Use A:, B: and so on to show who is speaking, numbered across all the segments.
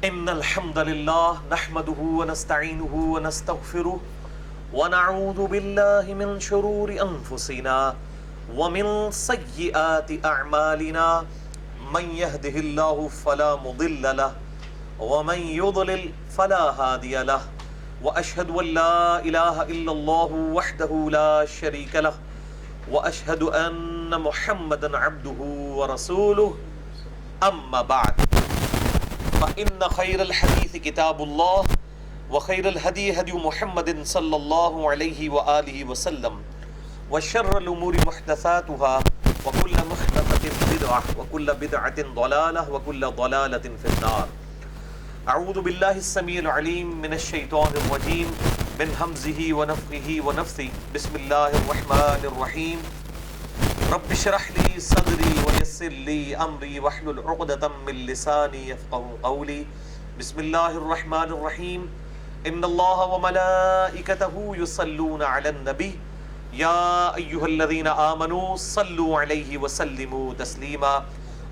A: إن الحمد لله نحمده ونستعينه ونستغفره ونعوذ بالله من شرور أنفسنا ومن سيئات أعمالنا من يهده الله فلا مضل له ومن يضلل فلا هادي له وأشهد أن لا إله إلا الله وحده لا شريك له وأشهد أن محمدا عبده ورسوله أما بعد فإن خير الحديث كتاب الله وخير الهدي هدي محمد صلى الله عليه وآله وسلم وشر الأمور محدثاتها وكل محدثة بدعة وكل بدعة ضلالة وكل ضلالة في النار. أعوذ بالله السميع العليم من الشيطان الرجيم من همزه ونفخه ونفثه. بسم الله الرحمن الرحيم. رب اشرح لي صدري ويسر لي امري واحلل عقدة من لساني يفقهوا قولي. بسم الله الرحمن الرحيم. ان الله وملائكته يصلون على النبي يا ايها الذين امنوا صلوا عليه وسلموا تسليما.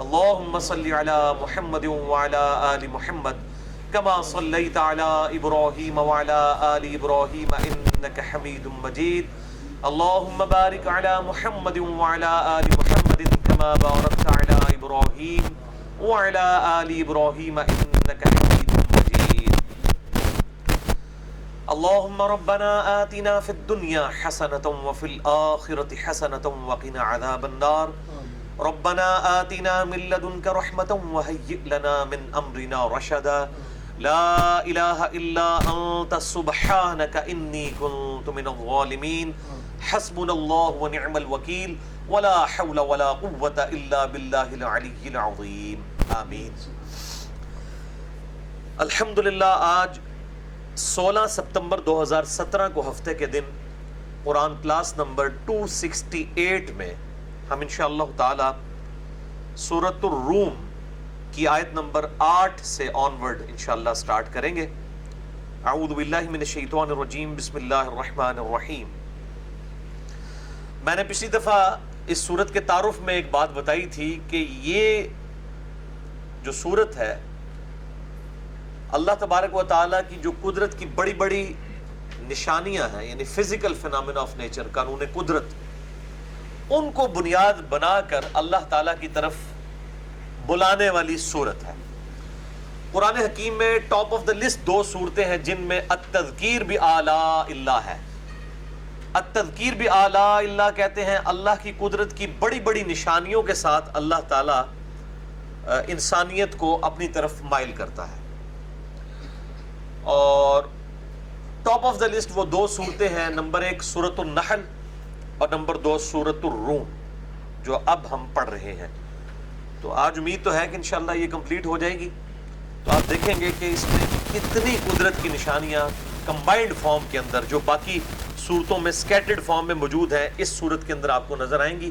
A: اللهم صل على محمد وعلى ال محمد كما صليت على ابراهيم وعلى ال ابراهيم انك حميد مجيد. اللهم بارك على محمد وعلى آل محمد كما باركت على إبراهيم وعلى آل إبراهيم إنك حميد مجيد. اللهم ربنا آتنا في الدنيا حسنة وفي الآخرة حسنة وقنا عذاب النار. ربنا آتنا من لدنك رحمة وهيئ لنا من أمرنا رشدا. لا إله إلا أنت سبحانك إني كنت من الظالمين. حسبنا الله ونعم الوکیل ولا حول ولا قوة الا باللہ العلی العظیم. آمین. الحمدللہ آج 16 ستمبر 2017 کو ہفتے کے دن قرآن کلاس نمبر 268 میں ہم انشاءاللہ تعالی سورۃ الروم کی آیت نمبر 8 سے آنورڈ انشاءاللہ سٹارٹ کریں گے. اعوذ باللہ من الشیطان الرجیم. بسم اللہ الرحمن الرحیم. میں نے پچھلی دفعہ اس سورت کے تعارف میں ایک بات بتائی تھی کہ یہ جو سورت ہے اللہ تبارک و تعالیٰ کی جو قدرت کی بڑی بڑی نشانیاں ہیں، یعنی فزیکل فینامنا آف نیچر، قانون قدرت، ان کو بنیاد بنا کر اللہ تعالیٰ کی طرف بلانے والی سورت ہے. قرآن حکیم میں ٹاپ آف دا لسٹ 2 صورتیں ہیں جن میں التذکیر بآلاء اللہ ہے. التذکیر بآلاء اللہ کہتے ہیں اللہ کی قدرت کی بڑی بڑی نشانیوں کے ساتھ اللہ تعالیٰ انسانیت کو اپنی طرف مائل کرتا ہے. اور ٹاپ آف دا لسٹ وہ 2 صورتیں ہیں، نمبر 1 سورۃ النحل اور نمبر 2 سورۃ الروم، جو اب ہم پڑھ رہے ہیں. تو آج امید تو ہے کہ انشاءاللہ یہ کمپلیٹ ہو جائے گی. تو آپ دیکھیں گے کہ اس میں کتنی قدرت کی نشانیاں کمبائنڈ فارم کے اندر جو باقی صورتوں میں سکیٹرڈ فارم میں موجود ہیں اس صورت کے اندر آپ کو نظر آئیں گی.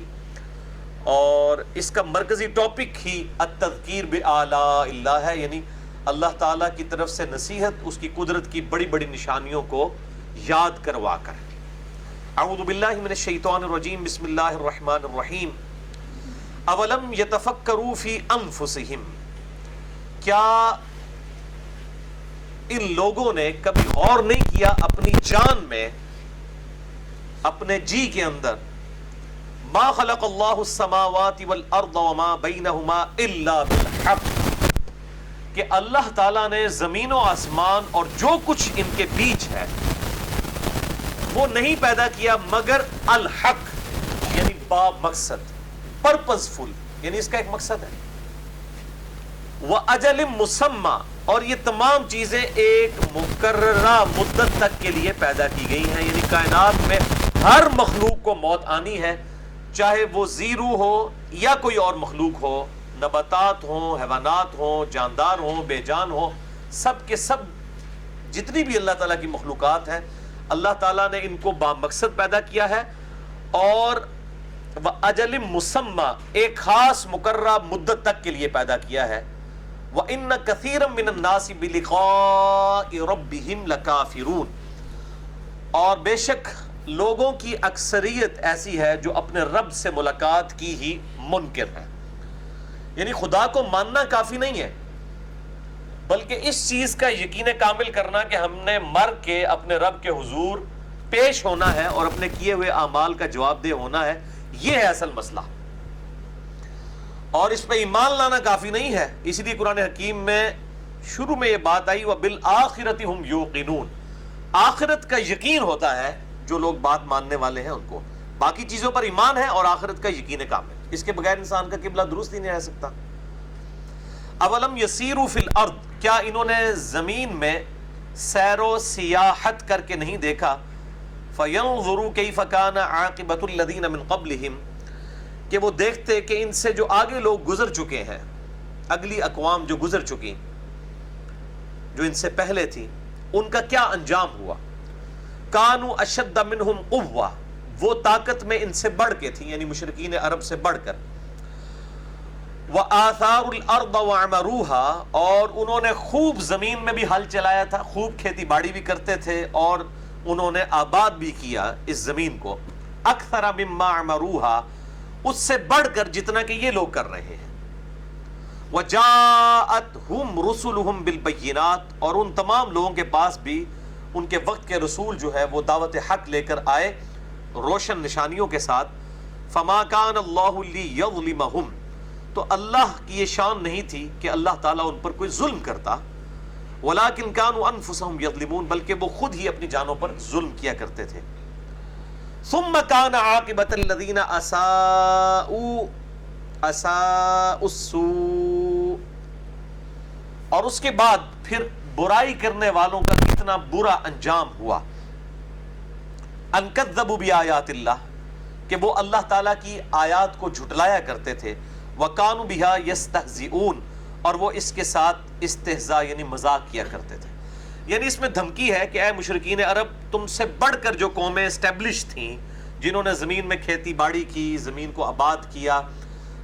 A: اور اس کا مرکزی ٹاپک ہی التذکیر بآلاء اللہ ہے، یعنی اللہ تعالیٰ کی طرف سے نصیحت اس کی قدرت کی بڑی بڑی نشانیوں کو یاد کروا کر. اعوذ باللہ من الشیطان الرجیم. بسم اللہ الرحمن الرحیم. اولم یتفکروا فی انفسہم. کیا ان لوگوں نے کبھی غور نہیں کیا اپنی جان میں، اپنے جی کے اندر؟ ما خلق اللہ السماوات والارض وما بینہما الا بالحق، کہ اللہ تعالیٰ نے زمین و آسمان اور جو کچھ ان کے بیچ ہے وہ نہیں پیدا کیا مگر الحق، یعنی با مقصد، پرپزفل، یعنی اس کا ایک مقصد ہے. وَأَجَلٍ مُّسَمَّى، اور یہ تمام چیزیں ایک مقررہ مدت تک کے لیے پیدا کی گئی ہیں. یعنی کائنات میں ہر مخلوق کو موت آنی ہے، چاہے وہ زیرو ہو یا کوئی اور مخلوق ہو، نباتات ہوں، حیوانات ہوں، جاندار ہوں، بے جان ہوں، سب کے سب جتنی بھی اللہ تعالیٰ کی مخلوقات ہیں اللہ تعالیٰ نے ان کو بامقصد پیدا کیا ہے اور وَأَجَلٍ مُّسَمَّى، ایک خاص مقررہ مدت تک کے لیے پیدا کیا ہے. وَإِنَّ كَثِيرًا مِّنَ النَّاسِ بِلِقَاءِ رَبِّهِمْ لَكَافِرُونَ، اور بے شک لوگوں کی اکثریت ایسی ہے جو اپنے رب سے ملاقات کی ہی منکر ہے. یعنی خدا کو ماننا کافی نہیں ہے، بلکہ اس چیز کا یقین کامل کرنا کہ ہم نے مر کے اپنے رب کے حضور پیش ہونا ہے اور اپنے کیے ہوئے اعمال کا جواب دہ ہونا ہے، یہ ہے اصل مسئلہ۔ اور اس پہ ایمان لانا کافی نہیں ہے، اسی لیے قرآن حکیم میں شروع میں یہ بات آئی وَبِالْآخِرَةِ هُمْ يُوقِنُونَ، آخرت کا یقین ہوتا ہے جو لوگ بات ماننے والے ہیں ان کو، باقی چیزوں پر ایمان ہے اور آخرت کا یقین کامل، اس کے بغیر انسان کا قبلہ درست ہی نہیں رہ سکتا۔ اولم یسیروا فی الارض، کیا انہوں نے زمین میں سیر و سیاحت کر کے نہیں دیکھا، فینظروا کیف کان عاقبۃ الذین من قبلہم، کہ وہ دیکھتے کہ ان سے جو آگے لوگ گزر چکے ہیں، اگلی اقوام جو گزر چکی جو ان سے پہلے تھی، ان کا کیا انجام ہوا۔ کانوا اشد منہم قوہ، وہ طاقت میں ان سے بڑھ کے تھی، یعنی مشرکین عرب سے بڑھ کر، وآثاروا الارض وعمروها، اور انہوں نے خوب زمین میں بھی ہل چلایا تھا، خوب کھیتی باڑی بھی کرتے تھے اور انہوں نے آباد بھی کیا اس زمین کو، اکثر مما عمروها، اس سے بڑھ کر جتنا کہ یہ لوگ کر رہے ہیں، وجاءتهم رسلهم بالبینات، اور ان تمام لوگوں کے پاس بھی ان کے وقت کے رسول جو ہے وہ دعوت حق لے کر آئے روشن نشانیوں کے ساتھ، فما کان اللہ لیظلمہم، تو اللہ کی یہ شان نہیں تھی کہ اللہ تعالیٰ ان پر کوئی ظلم کرتا، ولیکن کانوا انفسہم یظلمون، بلکہ وہ خود ہی اپنی جانوں پر ظلم کیا کرتے تھے۔ ثم کان عاقبۃ الذین اساءوا السوء، اور اس کے بعد پھر برائی کرنے والوں کا کتنا برا انجام ہوا، ان کذبوا بآیات اللہ، کہ وہ اللہ تعالیٰ کی آیات کو جھٹلایا کرتے تھے، وَكَانُوا بِهَا يَسْتَهْزِئُونَ، اور وہ اس کے ساتھ استہزاء یعنی مذاق کیا کرتے تھے۔ یعنی اس میں دھمکی ہے کہ اے مشرکین عرب، تم سے بڑھ کر جو قومیں اسٹیبلش تھیں، جنہوں نے زمین میں کھیتی باڑی کی، زمین کو آباد کیا،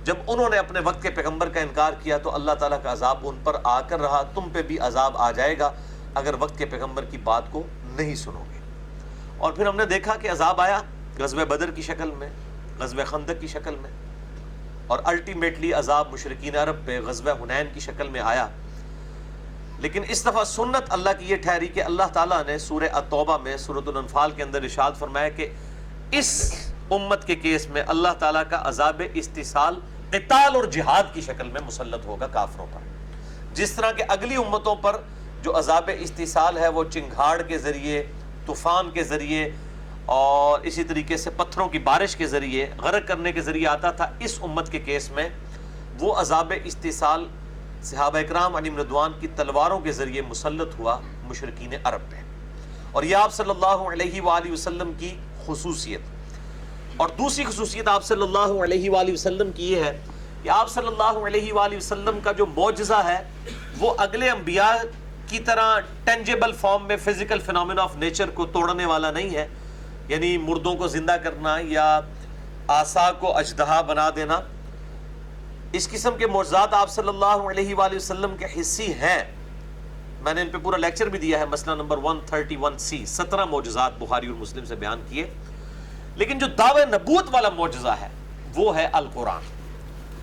A: جب انہوں نے اپنے وقت کے پیغمبر کا انکار کیا تو اللہ تعالیٰ کا عذاب ان پر آ کر رہا، تم پہ بھی عذاب آ جائے گا اگر وقت کے پیغمبر کی بات کو نہیں سنو گے۔ اور پھر ہم نے دیکھا کہ عذاب آیا غزوہ بدر کی شکل میں، غزوہ خندق کی شکل میں، اور الٹیمیٹلی عذاب مشرکین عرب پہ غزوہ حنین کی شکل میں آیا۔ لیکن اس دفعہ سنت اللہ کی یہ ٹھہری کہ اللہ تعالیٰ نے سورہ التوبہ میں، سورۃ الانفال کے اندر ارشاد فرمایا کہ اس امت کے کیس میں اللہ تعالیٰ کا عذاب استحصال قتال اور جہاد کی شکل میں مسلط ہوگا کافروں پر، جس طرح کہ اگلی امتوں پر جو عذاب استحصال ہے وہ چنگھاڑ کے ذریعے، طوفان کے ذریعے اور اسی طریقے سے پتھروں کی بارش کے ذریعے، غرق کرنے کے ذریعے آتا تھا، اس امت کے کیس میں وہ عذاب استحصال صحابہ اکرام علیہم رضوان کی تلواروں کے ذریعے مسلط ہوا مشرکین عرب پہ۔ اور یہ آپ صلی اللہ علیہ وآلہ وسلم کی خصوصیت۔ اور دوسری خصوصیت آپ صلی اللہ علیہ وآلہ وسلم کی یہ ہے کہ آپ صلی اللہ علیہ وآلہ وسلم کا جو معجزہ ہے وہ اگلے انبیاء کی طرح ٹینجیبل فارم میں فزیکل فینومینا آف نیچر کو توڑنے والا نہیں ہے، یعنی مردوں کو زندہ کرنا یا عصا کو اژدہا بنا دینا۔ اس قسم کے معجزات آپ صلی اللہ علیہ وآلہ وسلم کے حصی ہیں، میں نے ان پہ پورا لیکچر بھی دیا ہے، مسئلہ نمبر 131C، 17 معجزات بخاری اور مسلم سے بیان کیے۔ لیکن جو دعوی نبوت والا معجزہ ہے وہ ہے القرآن۔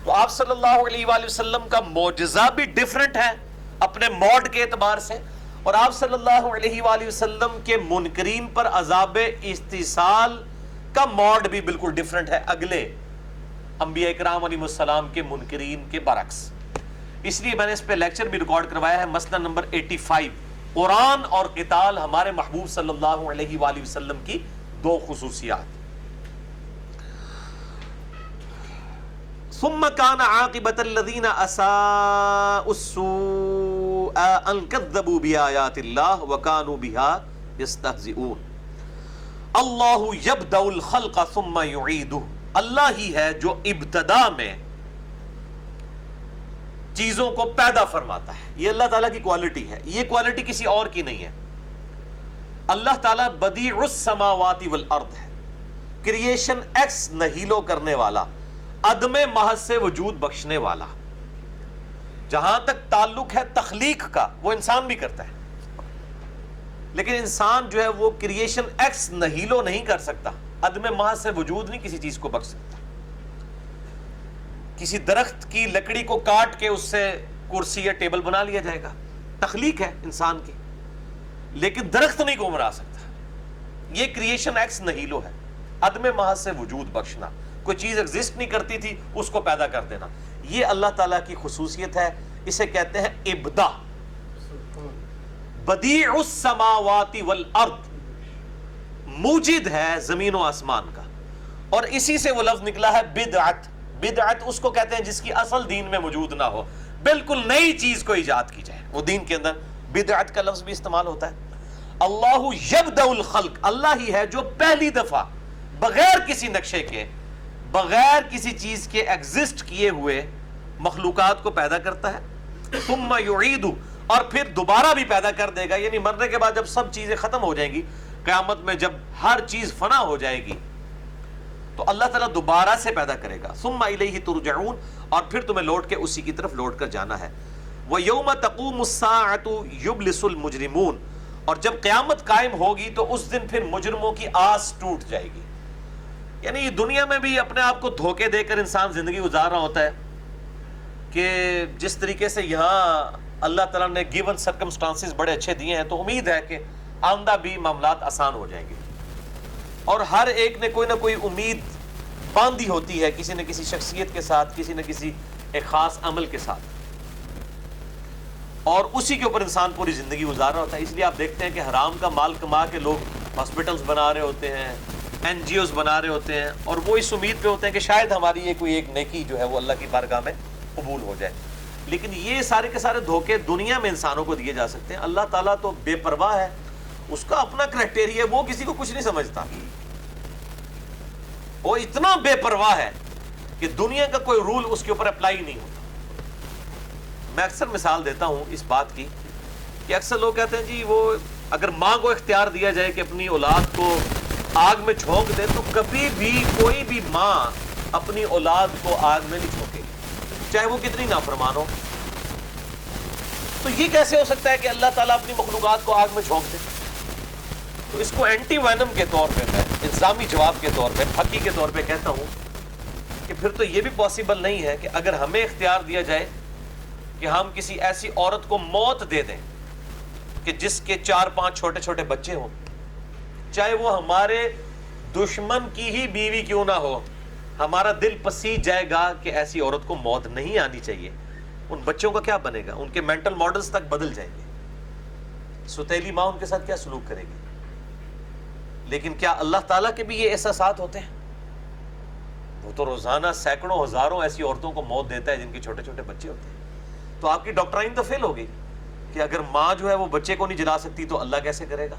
A: تو آپ صلی اللہ علیہ وآلہ وسلم کا معجزہ بھی ڈیفرنٹ ہے اپنے موڈ کے اعتبار سے، اور آپ صلی اللہ علیہ وآلہ وسلم کے منکرین پر عذاب استحصال کا موڈ بھی بالکل ڈیفرنٹ ہے اگلے انبیاء اکرام علیہ السلام کے منکرین کے برعکس۔ اس لیے میں نے اس پہ لیکچر بھی ریکارڈ کروایا ہے، مسئلہ نمبر 85، قرآن اور قتال ہمارے محبوب صلی اللہ علیہ وآلہ وسلم کی دو خصوصیات۔ ثم كان عاقبة الذين اساءوا السوء ان كذبوا بآيات الله وكانوا بها يستهزئون۔ اللہ يبدأ الخلق ثم يعيده، اللہ ہی ہے جو ابتدا میں چیزوں کو پیدا فرماتا ہے، یہ اللہ تعالیٰ کی کوالٹی ہے، یہ کوالٹی کسی اور کی نہیں ہے۔ اللہ تعالیٰ بدیع السماوات والارض ہے، کریشن ایکس نہیلو کرنے والا، عدم محض سے وجود بخشنے والا۔ جہاں تک تعلق ہے تخلیق کا وہ انسان بھی کرتا ہے، لیکن انسان جو ہے وہ کریشن ایکس نہیلو نہیں کر سکتا، عدم محض سے وجود نہیں کسی چیز کو بخش سکتا۔ کسی درخت کی لکڑی کو کاٹ کے اس سے کرسی یا ٹیبل بنا لیا جائے گا، تخلیق ہے انسان کی، لیکن درخت نہیں گمرا سکتا. یہ کریشن ایکس نہیلو ہے، عدم محض سے وجود بخشنا. کوئی چیز ایگزسٹ نہیں کرتی تھی اس کو پیدا کر دینا. یہ اللہ تعالیٰ کی خصوصیت ہے، اسے کہتے ہیں ابدا. بدیع السماوات والارض، موجد ہے زمین و آسمان کا. اور اسی سے وہ لفظ نکلا ہے بدعت. بدعت اس کو کہتے ہیں جس کی اصل دین میں موجود نہ ہو، بالکل نئی چیز کو ایجاد کی جائے، وہ دین کے اندر بدعت کا لفظ بھی استعمال ہوتا ہے. اللہ یبدأ الخلق، اللہ ہی ہے جو پہلی دفعہ بغیر کسی نقشے کے، بغیر کسی چیز کے ایگزسٹ کیے ہوئے مخلوقات کو پیدا کرتا ہے. ثم یعید، اور پھر دوبارہ بھی پیدا کر دے گا. یعنی مرنے کے بعد جب سب چیزیں ختم ہو جائیں گی، قیامت میں جب ہر چیز فنا ہو جائے گی تو اللہ تعالیٰ دوبارہ سے پیدا کرے گا. ثم الیہ ترجعون، اور پھر تمہیں لوٹ کے اسی کی طرف لوٹ کر جانا ہے. وَيَوْمَ تَقُومُ السَّاعَةُ يُبْلِسُ الْمُجْرِمُونَ، اور جب قیامت قائم ہوگی تو اس دن پھر مجرموں کی آس ٹوٹ جائے گی. یعنی دنیا میں بھی اپنے آپ کو دھوکے دے کر انسان زندگی گزار رہا ہوتا ہے کہ جس طریقے سے یہاں اللہ تعالیٰ نے گیون سرکمسٹانسز بڑے اچھے دیے ہیں، تو امید ہے کہ آئندہ بھی معاملات آسان ہو جائیں گے. اور ہر ایک نے کوئی نہ کوئی امید باندھی ہوتی ہے، کسی نہ کسی شخصیت کے ساتھ، کسی نہ کسی ایک خاص عمل کے ساتھ، اور اسی کے اوپر انسان پوری زندگی گزار رہا ہوتا ہے. اس لیے آپ دیکھتے ہیں کہ حرام کا مال کما کے لوگ ہاسپٹلز بنا رہے ہوتے ہیں، این جی اوز بنا رہے ہوتے ہیں، اور وہ اس امید پہ ہوتے ہیں کہ شاید ہماری یہ کوئی ایک نیکی جو ہے وہ اللہ کی بارگاہ میں قبول ہو جائے. لیکن یہ سارے کے سارے دھوکے دنیا میں انسانوں کو دیے جا سکتے ہیں. اللہ تعالیٰ تو بے پرواہ ہے، اس کا اپنا کرائٹیریا ہے، وہ کسی کو کچھ نہیں سمجھتا. وہ اتنا بے پرواہ ہے کہ دنیا کا کوئی رول اس کے اوپر اپلائی نہیں ہوتا. میں اکثر مثال دیتا ہوں اس بات کی کہ اکثر لوگ کہتے ہیں جی وہ اگر ماں کو اختیار دیا جائے کہ اپنی اولاد کو آگ میں جھونک دے، تو کبھی بھی کوئی بھی ماں اپنی اولاد کو آگ میں نہیں جھونکے گی، چاہے وہ کتنی نافرمان ہو. تو یہ کیسے ہو سکتا ہے کہ اللہ تعالیٰ اپنی مخلوقات کو آگ میں جھونک دے؟ تو اس کو اینٹی وینم کے طور پہ، میں الزامی جواب کے طور پہ، پھکی کے طور پہ کہتا ہوں کہ پھر تو یہ بھی پاسبل نہیں ہے کہ اگر ہمیں اختیار دیا جائے کہ ہم کسی ایسی عورت کو موت دے دیں کہ جس کے 4-5 چھوٹے چھوٹے بچے ہوں، چاہے وہ ہمارے دشمن کی ہی بیوی کیوں نہ ہو، ہمارا دل پسیج جائے گا کہ ایسی عورت کو موت نہیں آنی چاہیے. ان بچوں کا کیا بنے گا؟ ان کے مینٹل ماڈلز تک بدل جائیں گے. ستیلی ماں ان کے ساتھ کیا سلوک کرے گی؟ لیکن کیا اللہ تعالیٰ کے بھی یہ احساسات ہوتے ہیں؟ وہ تو روزانہ سینکڑوں ہزاروں ایسی عورتوں کو موت دیتا ہے جن کے چھوٹے چھوٹے بچے ہوتے ہیں. تو آپ کی ڈاکٹرائن تو فیل ہو گئی کہ اگر ماں جو ہے وہ بچے کو نہیں جلا سکتی تو اللہ کیسے کرے گا؟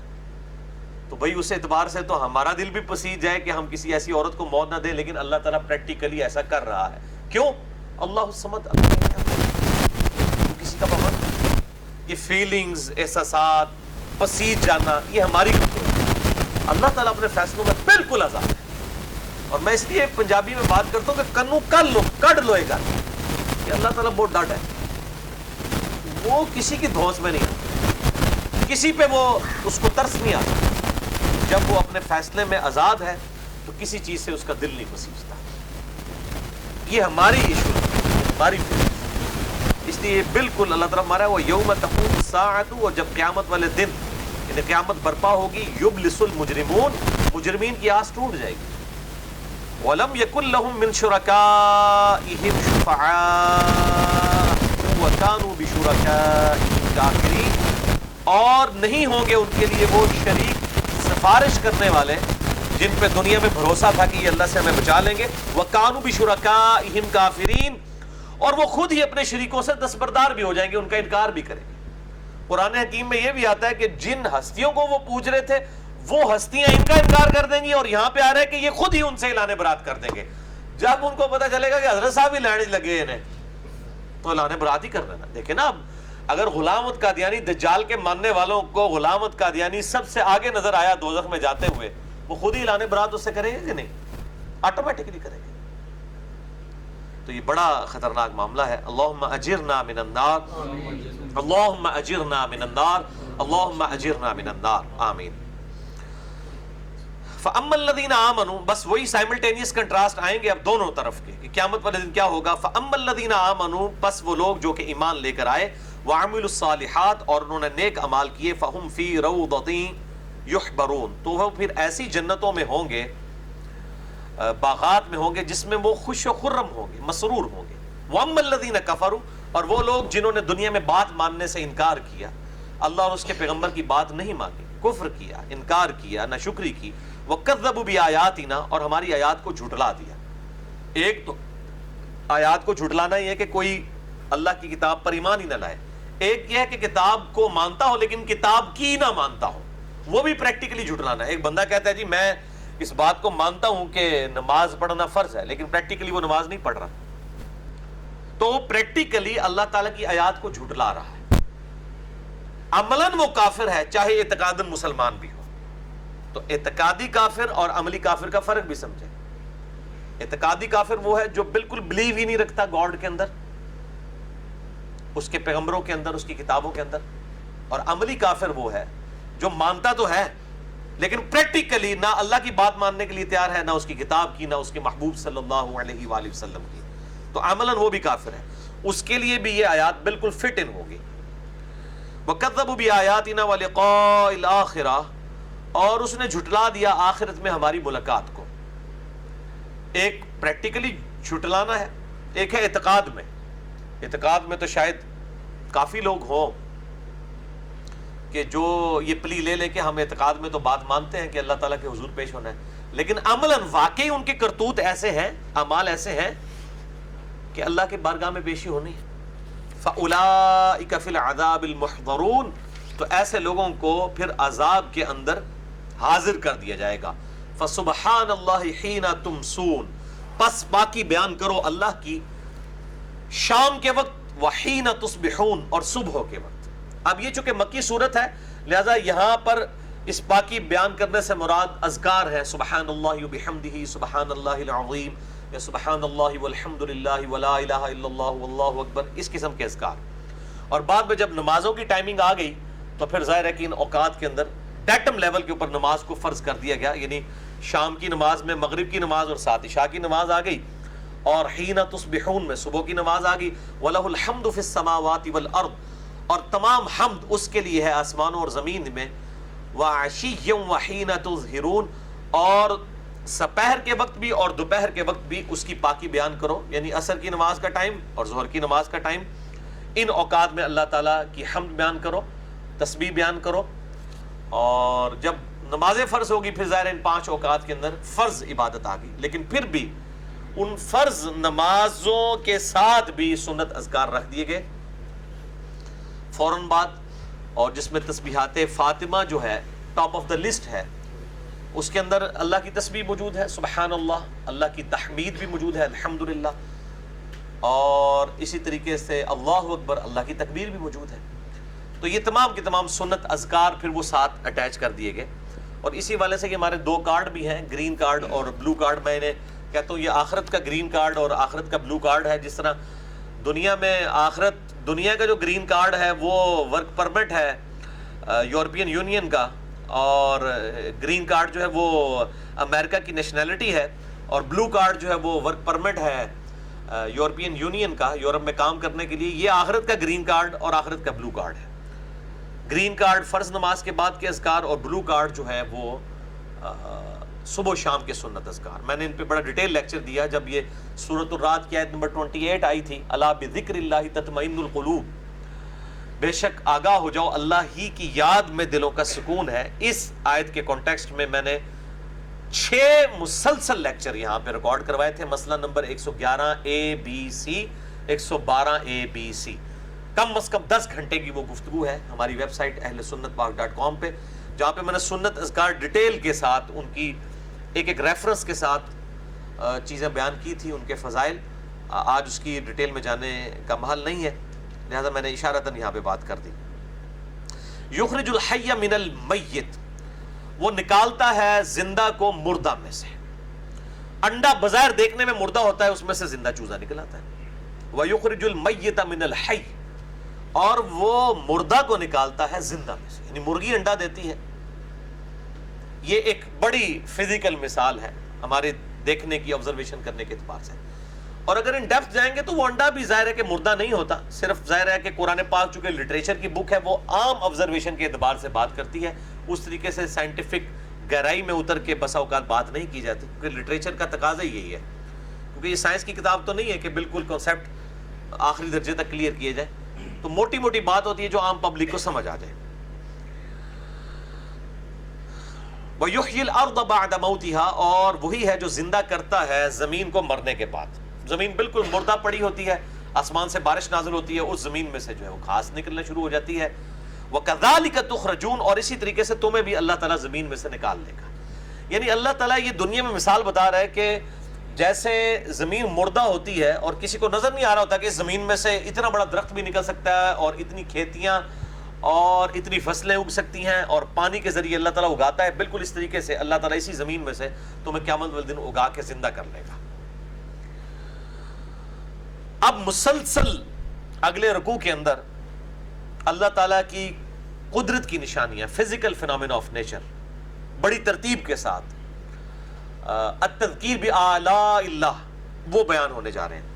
A: تو بھائی اس اعتبار سے تو ہمارا دل بھی پسیج جائے کہ ہم کسی ایسی عورت کو موت نہ دیں، لیکن اللہ تعالیٰ پریکٹیکلی ایسا کر رہا ہے. کیوں؟ اللہ الصمد، کسی کا پابند. یہ فیلنگز، احساسات، پسیج جانا، یہ ہماری اللہ تعالیٰ اپنے فیصلوں میں بالکل آزاد ہے. اور میں اس لیے پنجابی میں بات کرتا ہوں کہ کنو کر لو کڈ لوئے گا کہ اللہ تعالیٰ بہت ڈٹ ہے. وہ کسی کی دھوس میں نہیں آتا، کسی پہ وہ اس کو ترس نہیں آتا. جب وہ اپنے فیصلے میں آزاد ہے تو کسی چیز سے اس کا دل نہیں پسیجتا. یہ ہماری ایشو ہے، ہماری فکر. اس لیے بالکل اللہ تعالیٰ ہمارا وہ یوم تقوم الساعۃ، اور جب قیامت والے دن یعنی قیامت برپا ہوگی، یبلس المجرمون، مجرمین کی آس ٹوٹ جائے گی. وَلَمْ يَكُنْ لَهُم مِّن شُرَكَائِهِمْ شُفَعَاءُ وَكَانُوا بِشُرَكَائِهِمْ كَافِرِينَ، اور نہیں ہوں گے ان کے لیے وہ شریک سفارش کرنے والے جن پہ دنیا میں بھروسہ تھا کہ یہ اللہ سے ہمیں بچا لیں گے. وَكَانُوا بِشُرَكَائِهِمْ كَافِرِينَ، اور وہ خود ہی اپنے شریکوں سے دستبردار بھی ہو جائیں گے، ان کا انکار بھی کریں گے. قرآن حکیم میں یہ بھی آتا ہے کہ جن ہستیوں کو وہ پوج رہے تھے وہ ہستیاں ان کا انکار کر دیں گی، اور یہاں پہ آ رہا ہے کہ یہ خود ہی ان سے اعلان برات کر دیں گے. جب ان کو پتا چلے گا کہ حضرت صاحب ہی لڑنے لگے انہیں، تو اعلان برات ہی کر دینا. دیکھیں نا، اب اگر غلام احمد قادیانی دجال کے ماننے والوں کو غلام احمد قادیانی سب سے آگے نظر آیا دوزخ میں جاتے ہوئے، وہ خود ہی اعلان برات اس سے کریں گے کہ نہیں؟ آٹومیٹکلی کریں گے. تو یہ بڑا خطرناک معاملہ ہے. اللہم اجرنا من النار، اللہم اجرنا من النار، اللہم اجرنا من النار، آمین. فَأَمَّا الَّذِينَ آمَنُوا، بس وہی سائملٹینیس کنٹراسٹ آئیں گے اب دونوں طرف کے کہ قیامت والے دن کیا ہوگا. فَأَمَّا الَّذِينَ آمَنُوا، بس وہ لوگ جو کہ ایمان لے کر آئے، وعملوا الصالحات، اور انہوں نے نیک اعمال کیے، فہم فی روضۃ یحبرون، تو وہ پھر ایسی جنتوں میں ہوں گے، باغات میں ہوں گے جس میں وہ خوش و خرم ہوں گے، مسرور ہوں گے۔ واما الذین کفروا، اور وہ لوگ جنہوں نے دنیا میں بات ماننے سے انکار کیا، اللہ اور اس کے پیغمبر کی بات نہیں مانی، کفر کیا، انکار کیا، ناشکری کی، وکذبوا بآیاتنا، اور ہماری آیات کو جھٹلا دیا۔ ایک تو آیات کو جھٹلانا یہ ہے کہ کوئی اللہ کی کتاب پر ایمان ہی نہ لائے، ایک یہ ہے کہ کتاب کو مانتا ہو لیکن کتاب کی نہ مانتا ہو، وہ بھی پریکٹیکلی جھٹلانا ہے۔ ایک بندہ کہتا ہے جی میں اس بات کو مانتا ہوں کہ نماز پڑھنا فرض ہے، لیکن پریکٹیکلی وہ نماز نہیں پڑھ رہا، تو پریکٹیکلی اللہ تعالیٰ کی آیات کو جھٹلا رہا ہے۔ عملاً وہ کافر ہے چاہے اعتقاداً مسلمان بھی ہو۔ تو اعتقادی کافر اور عملی کافر کا فرق بھی سمجھے۔ اعتقادی کافر وہ ہے جو بالکل بلیو ہی نہیں رکھتا گاڈ کے اندر، اس کے پیغمبروں کے اندر، اس کی کتابوں کے اندر، اور عملی کافر وہ ہے جو مانتا تو ہے لیکن پریکٹیکلی نہ اللہ کی بات ماننے کے لیے تیار ہے، نہ اس کی کتاب کی، نہ اس کے محبوب صلی اللہ علیہ وآلہ وسلم کی، تو عملاً وہ بھی کافر ہے۔ اس کے لیے بھی یہ آیات بالکل فٹ ان ہوگی۔ وَكَذَّبُوا بِآيَاتِنَا وَلِقَاءِ الْآخِرَةِ، اور اس نے جھٹلا دیا آخرت میں ہماری ملاقات کو۔ ایک پریکٹیکلی جھٹلانا ہے، ایک ہے اعتقاد میں۔ اعتقاد میں تو شاید کافی لوگ ہوں کہ جو یہ پلی لے لے کے ہم اعتقاد میں تو بات مانتے ہیں کہ اللہ تعالیٰ کے حضور پیش ہونا ہے، لیکن عملاً واقعی ان کے کرتوت ایسے ہیں، اعمال ایسے ہیں کہ اللہ کے بارگاہ میں پیشی ہونی ہے۔ فَأُولَئِكَ فِي الْعَذَابِ الْمُحْضَرُونَ، تو ایسے لوگوں کو پھر عذاب کے اندر حاضر کر دیا جائے گا۔ فَسُبْحَانَ اللَّهِ حِينَ تُمْسُونَ، پس باقی بیان کرو اللہ کی شام کے وقت، وَحِينَ تُصْبِحُونَ، اور صبح کے وقت۔ اب یہ چونکہ مکی صورت ہے لہذا یہاں پر اس پاکی بیان کرنے سے مراد اذکار ہے، سبحان اللہ وبحمدہ، سبحان اللہ العظیم، یا سبحان اللہ والحمد للہ ولا الہ الا اللہ واللہ اکبر، اس قسم کے اذکار۔ اور بعد میں جب نمازوں کی ٹائمنگ آ گئی تو پھر ظاہر ہے کہ ان اوقات کے اندر ڈیٹم لیول کے اوپر نماز کو فرض کر دیا گیا، یعنی شام کی نماز میں مغرب کی نماز اور ساتھ عشاء کی نماز آ گئی، اور حین تصبحون میں صبح کی نماز آ گئی۔ وَلَهُ الْحَمْدُ فِي السَّمَاوَاتِ وَالْأَرْضِ، اور تمام حمد اس کے لیے ہے آسمانوں اور زمین میں۔ وَعَشِيًّا وَحِينَ تُظْهِرُونَ، اور سپہر کے وقت بھی اور دوپہر کے وقت بھی اس کی پاکی بیان کرو، یعنی عصر کی نماز کا ٹائم اور ظہر کی نماز کا ٹائم، ان اوقات میں اللہ تعالیٰ کی حمد بیان کرو، تسبیح بیان کرو۔ اور جب نماز فرض ہوگی پھر ظاہر ان 5 اوقات کے اندر فرض عبادت آ گئی، لیکن پھر بھی ان فرض نمازوں کے ساتھ بھی سنت اذکار رکھ دیے گئے فوراً بعد، اور جس میں تسبیحات فاطمہ جو ہے ٹاپ آف دا لسٹ ہے، اس کے اندر اللہ کی تسبیح موجود ہے، سبحان اللہ، اللہ کی تحمید بھی موجود ہے، الحمدللہ، اور اسی طریقے سے اللہ اکبر، اللہ کی تکبیر بھی موجود ہے۔ تو یہ تمام کے تمام سنت اذکار پھر وہ ساتھ اٹیچ کر دیے گئے۔ اور اسی والے سے کہ ہمارے 2 کارڈ بھی ہیں، گرین کارڈ اور بلو کارڈ، میں نے کہتا ہوں یہ آخرت کا گرین کارڈ اور آخرت کا بلو کارڈ ہے۔ جس طرح دنیا میں دنیا کا جو گرین کارڈ ہے وہ ورک پرمٹ ہے یورپین یونین کا، اور گرین کارڈ جو ہے وہ امریکہ کی نیشنلٹی ہے، اور بلو کارڈ جو ہے وہ ورک پرمٹ ہے یورپین یونین کا، یورپ میں کام کرنے کے لیے۔ یہ آخرت کا گرین کارڈ اور آخرت کا بلو کارڈ ہے۔ گرین کارڈ فرض نماز کے بعد کے اذکار، اور بلو کارڈ جو ہے وہ صبح و شام کے سنت اذکار۔ میں نے ان پہ بڑا ڈیٹیل لیکچر دیا جب یہ سورۃ الرعد کی آیت نمبر 28 آئی تھی، الا بذکر اللہ تطمئن القلوب، بے شک آگاہ ہو جاؤ اللہ ہی کی یاد میں دلوں کا سکون ہے۔ اس آیت کے کانٹیکسٹ میں میں نے 6 مسلسل لیکچر یہاں پہ ریکارڈ کروائے تھے، مسئلہ نمبر 111 ABC، 112 ABC، کم از کم 10 گھنٹے کی وہ گفتگو ہے ہماری ویب سائٹ اہلسنتپاک.com پہ، جہاں پہ میں نے سنت اذکار ڈیٹیل کے ساتھ ان کی ایک ریفرنس کے ساتھ چیزیں بیان کی تھی، ان کے فضائل۔ آج اس کی ڈیٹیل میں جانے کا محل نہیں ہے، لہذا میں نے اشارتاً یہاں پہ بات کر دی۔ یخرج الحی من المیت، وہ نکالتا ہے زندہ کو مردہ میں سے۔ انڈا بظاہر دیکھنے میں مردہ ہوتا ہے، اس میں سے زندہ چوزا نکل آتا ہے۔ وَيُخْرِجُ الْمَيِّتَ مِنَ الْحَيِّ، اور وہ مردہ کو نکالتا ہے زندہ میں سے، یعنی مرغی انڈا دیتی ہے۔ یہ ایک بڑی فزیکل مثال ہے ہمارے دیکھنے کی، آبزرویشن کرنے کے اعتبار سے۔ اور اگر ان ڈیپتھ جائیں گے تو وہ انڈا بھی ظاہر ہے کہ مردہ نہیں ہوتا، صرف ظاہر ہے کہ قرآن پاک چونکہ لٹریچر کی بک ہے وہ عام آبزرویشن کے اعتبار سے بات کرتی ہے، اس طریقے سے سائنٹیفک گہرائی میں اتر کے بسا اوقات بات نہیں کی جاتی، کیونکہ لٹریچر کا تقاضا یہی ہے، کیونکہ یہ سائنس کی کتاب تو نہیں ہے کہ بالکل کانسیپٹ آخری درجے تک کلیئر کیے جائے، تو موٹی موٹی بات ہوتی ہے جو عام پبلک کو سمجھ آ جائے۔ وَيُحْيِي الْأَرْضَ بَعْدَ مَوْتِهَا، اور وہی ہے جو زندہ کرتا ہے زمین کو مرنے کے بعد۔ زمین بالکل مردہ پڑی ہوتی ہے، آسمان سے بارش نازل ہوتی ہے، اس زمین میں سے جو ہے وہ گھاس نکلنا شروع ہو جاتی ہے۔ وَكَذَلِكَ تُخْرَجُونَ، اور اسی طریقے سے تمہیں بھی اللہ تعالیٰ زمین میں سے نکال لے گا۔ یعنی اللہ تعالیٰ یہ دنیا میں مثال بتا رہا ہے کہ جیسے زمین مردہ ہوتی ہے اور کسی کو نظر نہیں آ رہا ہوتا کہ اس زمین میں سے اتنا بڑا درخت بھی نکل سکتا ہے اور اتنی کھیتیاں اور اتنی فصلیں اگ سکتی ہیں اور پانی کے ذریعے اللہ تعالیٰ اگاتا ہے، بالکل اس طریقے سے اللہ تعالیٰ اسی زمین میں سے تمہیں قیامت والے دن اگا کے زندہ کر لے گا۔ اب مسلسل اگلے رکوع کے اندر اللہ تعالیٰ کی قدرت کی نشانیاں، فزیکل فینومینا آف نیچر، بڑی ترتیب کے ساتھ التذکیر بآلاء اللہ وہ بیان ہونے جا رہے ہیں۔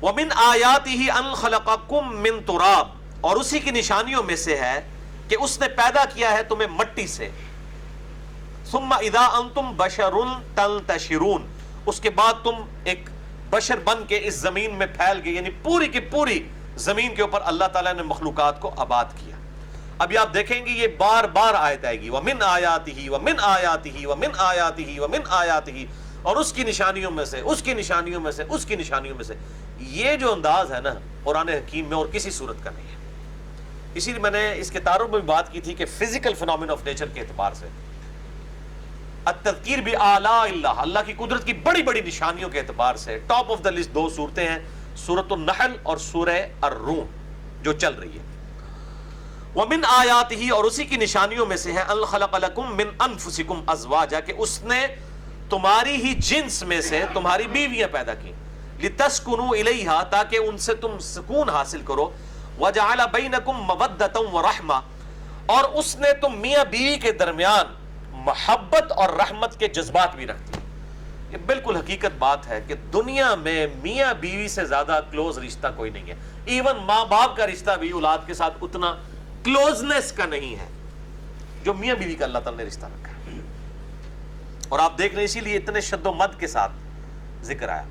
A: وَمِنْ آیَاتِهِ أَنْ خَلَقَكُم مِّن تُرَابٍ، اور اسی کی نشانیوں میں سے ہے کہ اس نے پیدا کیا ہے تمہیں مٹی سے، ثُمَّ إِذَا أَنْتُمْ بَشَرٌ تَنْتَشِرُونَ، اس کے بعد تم ایک بشر بن کے اس زمین میں پھیل گئے، یعنی پوری کی پوری زمین کے اوپر اللہ تعالیٰ نے مخلوقات کو آباد کیا۔ ابھی آپ دیکھیں گے یہ بار بار آیت آئے گی، وَمِنْ آیَاتِهِ وَمِنْ آیَاتِهِ وَمِنْ آیَاتِهِ وَمِنْ آیَاتِهِ، اور اس کی نشانیوں میں سے، اس کی نشانیوں میں سے، اس کی نشانیوں میں سے۔ یہ جو انداز ہے نا قرآن حکیم میں اور کسی صورت کا نہیں ہے۔ اسی لیے میں نے اس کے تعارف میں بھی بات کی تھی کہ فزیکل فینومینا آف نیچر کے اعتبار سے التذکیر بآلاء اللہ، اللہ کی قدرت کی بڑی بڑی نشانیوں کے اعتبار سے ٹاپ آف دا لسٹ دو صورتیں ہیں، سورۃ النحل اور سورہ الروم جو چل رہی ہے۔ وَمِنْ آیَاتِهِ، اور اسی کی نشانیوں میں سے ہے أَنْ خَلَقَ لَكُم مِّنْ أَنفُسِكُمْ أَزْوَاجًا، کہ اس نے تمہاری ہی جنس میں سے تمہاری بیویاں پیدا کی، لِتَسْكُنُوا إِلَيْهَا، تاکہ ان سے تم سکون حاصل کرو، وَجَعَلَ بَيْنَكُمْ مَوَدَّةً وَرَحْمَةً، اور اس نے تم میاں بیوی کے درمیان محبت اور رحمت کے جذبات بھی رکھ دی۔ یہ بالکل حقیقت بات ہے کہ دنیا میں میاں بیوی سے زیادہ کلوز رشتہ کوئی نہیں ہے، ایون ماں باپ کا رشتہ بھی اولاد کے ساتھ اتنا کلوزنس کا نہیں ہے جو میاں بیوی کا اللہ تعالیٰ نے رشتہ رکھا ہے۔ اور آپ دیکھ رہے ہیں اسی لیے اتنے شد و مد کے ساتھ ذکر آیا۔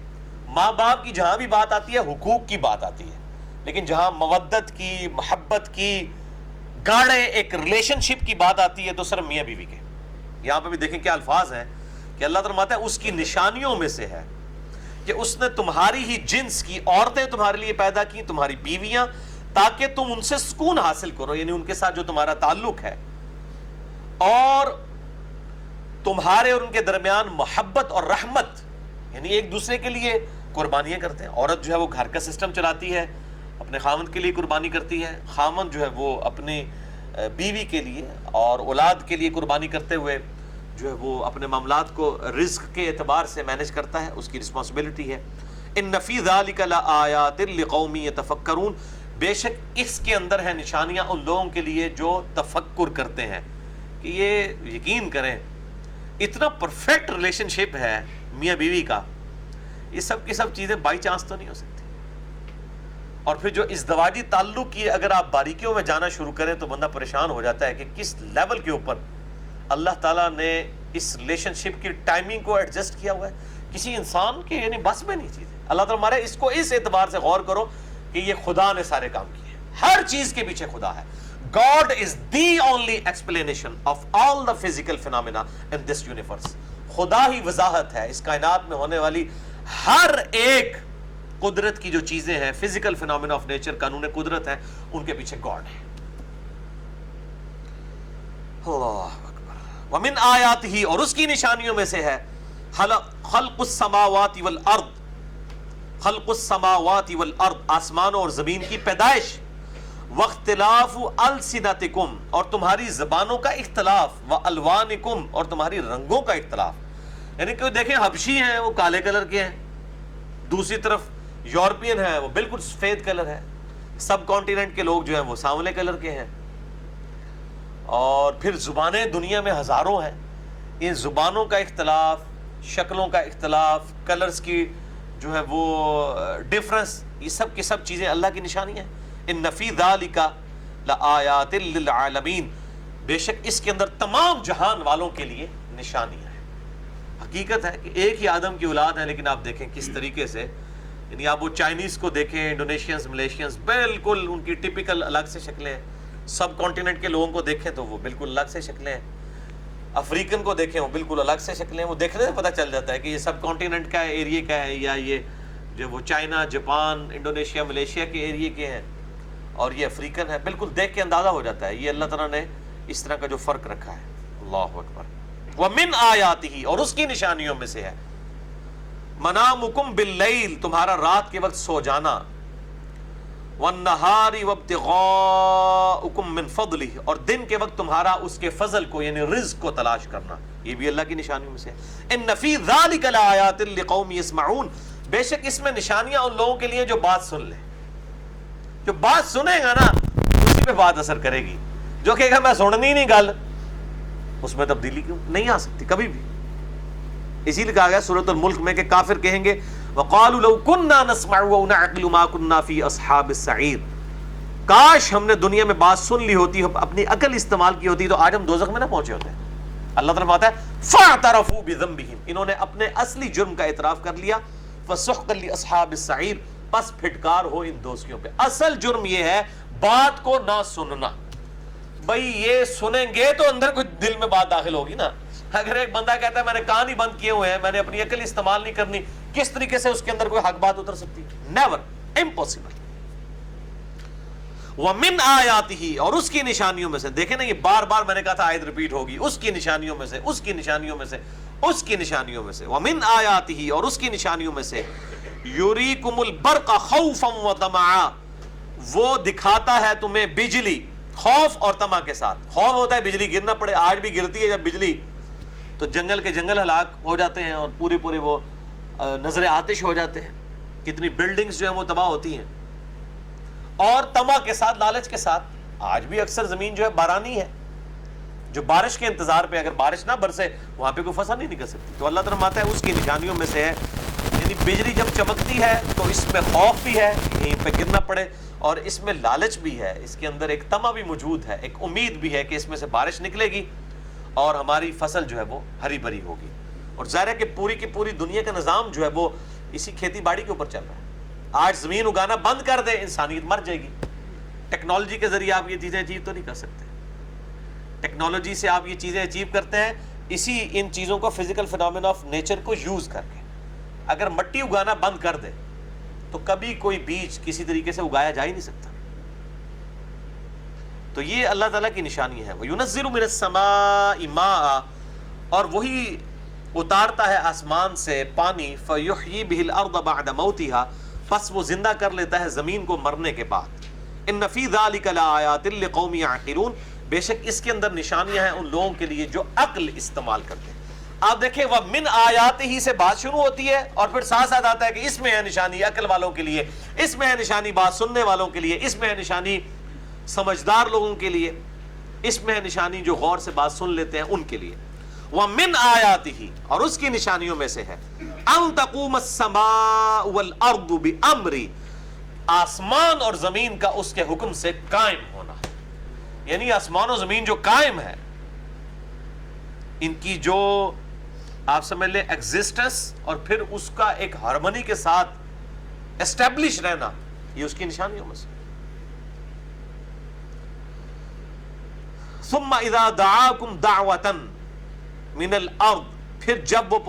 A: ماں باپ کی جہاں بھی بات آتی ہے حقوق کی بات آتی ہے، لیکن جہاں مودت کی، محبت کی، گاڑے ایک ریلیشن شپ کی بات آتی ہے تو صرف میاں بیوی کے۔ یہاں پہ بھی دیکھیں کیا الفاظ ہیں کہ اللہ تعالیٰ فرماتا ہے اس کی نشانیوں میں سے ہے کہ اس نے تمہاری ہی جنس کی عورتیں تمہارے لیے پیدا کی، تمہاری بیویاں، تاکہ تم ان سے سکون حاصل کرو، یعنی ان کے ساتھ جو تمہارا تعلق ہے، اور تمہارے اور ان کے درمیان محبت اور رحمت، یعنی ایک دوسرے کے لیے قربانیاں کرتے ہیں۔ عورت جو ہے وہ گھر کا سسٹم چلاتی ہے، اپنے خامند کے لیے قربانی کرتی ہے، خامند جو ہے وہ اپنی بیوی کے لیے اور اولاد کے لیے قربانی کرتے ہوئے جو ہے وہ اپنے معاملات کو رزق کے اعتبار سے مینج کرتا ہے، اس کی رسپانسبلٹی ہے۔ ان فی ذلک لآیات لقوم یتفکرون، بے شک اس کے اندر ہے نشانیاں ان لوگوں کے لیے جو تفکر کرتے ہیں، کہ یہ یقین کریں اتنا پرفیکٹ ریلیشن شپ ہے میاں بیوی کا، یہ سب کی سب چیزیں بائی چانس تو نہیں ہو سکتی۔ اور پھر جو ازدواجی تعلق کی اگر آپ باریکیوں میں جانا شروع کریں تو بندہ پریشان ہو جاتا ہے کہ کس لیول کے اوپر اللہ تعالیٰ نے اس ریلیشن شپ کی ٹائمنگ کو ایڈجسٹ کیا ہوا ہے، کسی انسان کے یعنی بس میں نہیں چیزیں۔ اللہ تعالیٰ ہمارے اس کو اس اعتبار سے غور کرو کہ یہ خدا نے سارے کام کیے، ہر چیز کے پیچھے خدا ہے۔ God is the only explanation of all the physical phenomena in this universe۔ خدا ہی وضاحت ہے اس کائنات میں ہونے والی ہر ایک قدرت کی جو چیزیں ہیں، فزیکل فینومینا آف نیچر، قانون قدرت ہے، ان کے پیچھے گاڈ ہے۔ اللہ اکبر۔ ومن آیاتہ، اور اس کی نشانیوں میں سے ہے خلق السماوات والارض، خلق السماوات والارض، آسمانوں اور زمین کی پیدائش، واختلاف السنتکم، اور تمہاری زبانوں کا اختلاف، والوانکم، اور تمہاری رنگوں کا اختلاف۔ یعنی کہ دیکھیں حبشی ہیں وہ کالے کلر کے ہیں، دوسری طرف یورپین ہے وہ بالکل سفید کلر ہے، سب کانٹیننٹ کے لوگ جو ہیں وہ سانولے کلر کے ہیں، اور پھر زبانیں دنیا میں ہزاروں ہیں، ان زبانوں کا اختلاف، شکلوں کا اختلاف، کلرز کی جو ہے وہ ڈفرنس، یہ سب کی سب چیزیں اللہ کی نشانی ہیں. ان فی ذالک لآیات للعالمین، بے شک اس کے اندر تمام جہان والوں کے لیے نشانیاں ہیں. حقیقت ہے کہ ایک ہی آدم کی اولاد ہے، لیکن آپ دیکھیں کس طریقے سے، یعنی آپ وہ چائنیز کو دیکھیں، انڈونیشینز، ملیشینز، بالکل ان کی ٹپیکل الگ سے شکلیں ہیں. سب کانٹیننٹ کے لوگوں کو دیکھیں تو وہ بالکل الگ سے شکلیں ہیں. افریقن کو دیکھیں وہ بالکل الگ سے شکلیں ہیں. وہ دیکھنے سے پتہ چل جاتا ہے کہ یہ سب کانٹیننٹ کا ایریا کا ہے، یا یہ جو وہ چائنا، جاپان، انڈونیشیا، ملیشیا کے ایریا کے ہیں، اور یہ افریقن ہے. بالکل دیکھ کے اندازہ ہو جاتا ہے یہ اللہ تعالیٰ نے اس طرح کا جو فرق رکھا ہے. اللہ اکبر. وَمِنْ آیَاتِهِ، اور اس کی نشانیوں میں سے ہے منامکم باللیل، تمہارا رات کے وقت سو جانا، وَالنَّهَارِ وَابْتِغَاؤُكُم مِّن فَضْلِهِ، اور دن کے وقت تمہارا اس کے فضل کو یعنی رزق کو تلاش کرنا. یہ بھی اللہ کی نشانیوں میں سے ہے. إِنَّ فِي ذَلِكَ لَآيَاتٍ لِقَوْمٍ يَسْمَعُونَ، بے شک اس میں نشانیاں ان لوگوں کے لیے جو بات سن لیں. جو بات سنے گا نا اسی پہ بات اثر کرے گی. جو کہے گا میں سننی نہیں گل، اس میں تبدیلی کیوں نہیں آ سکتی کبھی بھی. اسی لیے کہا گیا سورۃ الملک میں کہ کافر کہیں گے وَقَالُوا لَوْ كُنَّا نَسْمَعُ أَوْ نَعْقِلُ مَا كُنَّا فِي أَصْحَابِ السَّعِيرِ، کاش ہم نے دنیا میں بات سن لی ہوتی، اپنی عقل استعمال کی ہوتی تو آج ہم دوزخ میں نہ پہنچے ہوتے. اللہ تعالیٰ فرماتا ہے فَاعْتَرَفُوا بِذَنبِهِمْ، انہوں نے اپنے اصلی جرم کا اعتراف کر لیا. فَسُحْقًا لِأَصْحَابِ السَّعِيرِ، پس پھٹکار ہو ان دوزخیوں پہ. اصل جرم یہ ہے بات کو نہ سننا. بھائی یہ سنیں گے تو اندر کوئی دل میں بات داخل ہوگی نا. اگر ایک بندہ کہتا ہے میں نے کان ہی بند کیے ہوئے ہیں، میں نے اپنی عقل استعمال نہیں کرنی، کس طریقے سے اس کے اندر کوئی حق بات اتر سکتی؟ Never, impossible. وَمِنْ آیَاتِهِ، اور اس کی نشانیوں میں سے، دیکھیں نا یہ بار بار میں نے کہا تھا آیت ریپیٹ ہوگی، اس کی نشانیوں میں سے، اس کی نشانیوں میں سے، اس کی نشانیوں میں سے. وَمِنْ آیَاتِهِ، اور اس کی نشانیوں میں سے یُریکُمُ الْبَرْقَ خَوْفًا وَطَمَعًا، وہ دکھاتا ہے تمہیں بجلی خوف اور طمع کے ساتھ. خوف ہوتا ہے بجلی گرنا پڑے، آج بھی گرتی ہے جب بجلی تو جنگل کے جنگل ہلاک ہو جاتے ہیں اور پورے پورے وہ نظر آتش ہو جاتے ہیں، کتنی بلڈنگز جو ہیں وہ تباہ ہوتی ہیں. اور طمع کے ساتھ، لالچ کے ساتھ آج بھی اکثر زمین جو ہے بارانی ہے، جو بارش کے انتظار پہ، اگر بارش نہ برسے وہاں پہ کوئی فصل نہیں نکل سکتی. تو اللہ تعالیٰ فرماتا ہے اس کی نشانیوں میں سے ہے، یعنی بجلی جب چمکتی ہے تو اس میں خوف بھی ہے کہیں پہ گرنا پڑے، اور اس میں لالچ بھی ہے، اس کے اندر ایک طمع بھی موجود ہے، ایک امید بھی ہے کہ اس میں سے بارش نکلے گی اور ہماری فصل جو ہے وہ ہری بھری ہوگی. اور ظاہر ہے کہ پوری کی پوری دنیا کا نظام جو ہے وہ اسی کھیتی باڑی کے اوپر چل رہا ہے. آج زمین اگانا بند کر دے انسانیت مر جائے گی. ٹیکنالوجی کے ذریعے آپ یہ چیزیں اچیو تو نہیں کر سکتے. ٹیکنالوجی سے آپ یہ چیزیں اچیو کرتے ہیں اسی ان چیزوں کو، فزیکل فینومینا آف نیچر کو یوز کر کے. اگر مٹی اگانا بند کر دے تو کبھی کوئی بیج کسی طریقے سے اگایا جا ہی نہیں سکتا. تو یہ اللہ تعالیٰ کی نشانی ہے. وَيُنَزِّلُ مِنَ السَّمَاءِ مَاءً، اور وہی اتارتا ہے آسمان سے پانی. فَيُحْيِي بِهِ الْأَرْضَ بَعْدَ مَوْتِهَا، پس وہ زندہ کر لیتا ہے زمین کو مرنے کے بعد. إِنَّ فِي ذَلِكَ لَآيَاتٍ لِقَوْمٍ يَعْقِلُونَ، بے شک اس کے اندر نشانیاں ہیں ان لوگوں کے لیے جو عقل استعمال کرتے ہیں. آپ دیکھیں وَمِنْ آیَاتِهِ سے بات شروع ہوتی ہے اور پھر ساتھ ساتھ آتا ہے کہ اس میں ہے نشانی عقل والوں کے لیے، اس میں ہے نشانی بات سننے والوں کے لیے، اس میں ہے نشانی سمجھدار لوگوں کے لیے، اس میں ہے نشانی جو غور سے بات سن لیتے ہیں ان کے لیے. وَمِنْ آیَاتِهِ، اور اس کی نشانیوں میں سے ہے أَن تَقُومَ السَّمَاءُ وَالْأَرْضُ بِأَمْرِي، آسمان اور زمین کا اس کے حکم سے قائم ہونا. یعنی آسمان و زمین جو قائم ہے، ان کی جو آپ سمجھ لیں ایگزسٹنس اور پھر اس کا ایک ہارمونی کے ساتھ اسٹیبلش رہنا، یہ اس کی نشانیوں میں سے. ثم اذا دعاكم دعوة من الارض، پھر جب وہ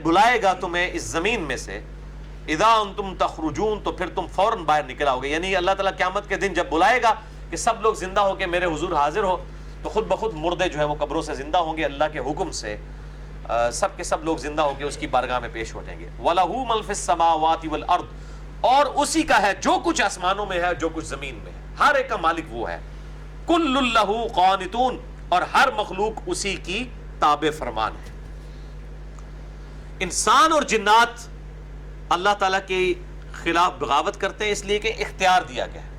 A: بلائے گا تمہیں اس زمین میں سے، اذا انتم تخرجون، تو پھر تم فوراً باہر نکل آؤ گے. یعنی اللہ تعالیٰ قیامت کے دن جب بلائے گا کہ سب لوگ زندہ ہو کے میرے حضور حاضر ہو، تو خود بخود مردے جو ہیں وہ قبروں سے زندہ ہوں گے اللہ کے حکم سے. سب کے سب لوگ زندہ ہو کے اس کی بارگاہ میں پیش ہو جائیں گے. وَلَهُ مَن فِي السَّمَاوَاتِ وَالْأَرْضِ، اور اسی کا ہے جو کچھ آسمانوں میں ہے جو کچھ زمین میں ہے، ہر ایک کا مالک وہ ہے. كُلٌّ لَهُ قَانِتُونَ، اور ہر مخلوق اسی کی تابع فرمان ہے. انسان اور جنات اللہ تعالیٰ کے خلاف بغاوت کرتے ہیں اس لیے کہ اختیار دیا گیا ہے،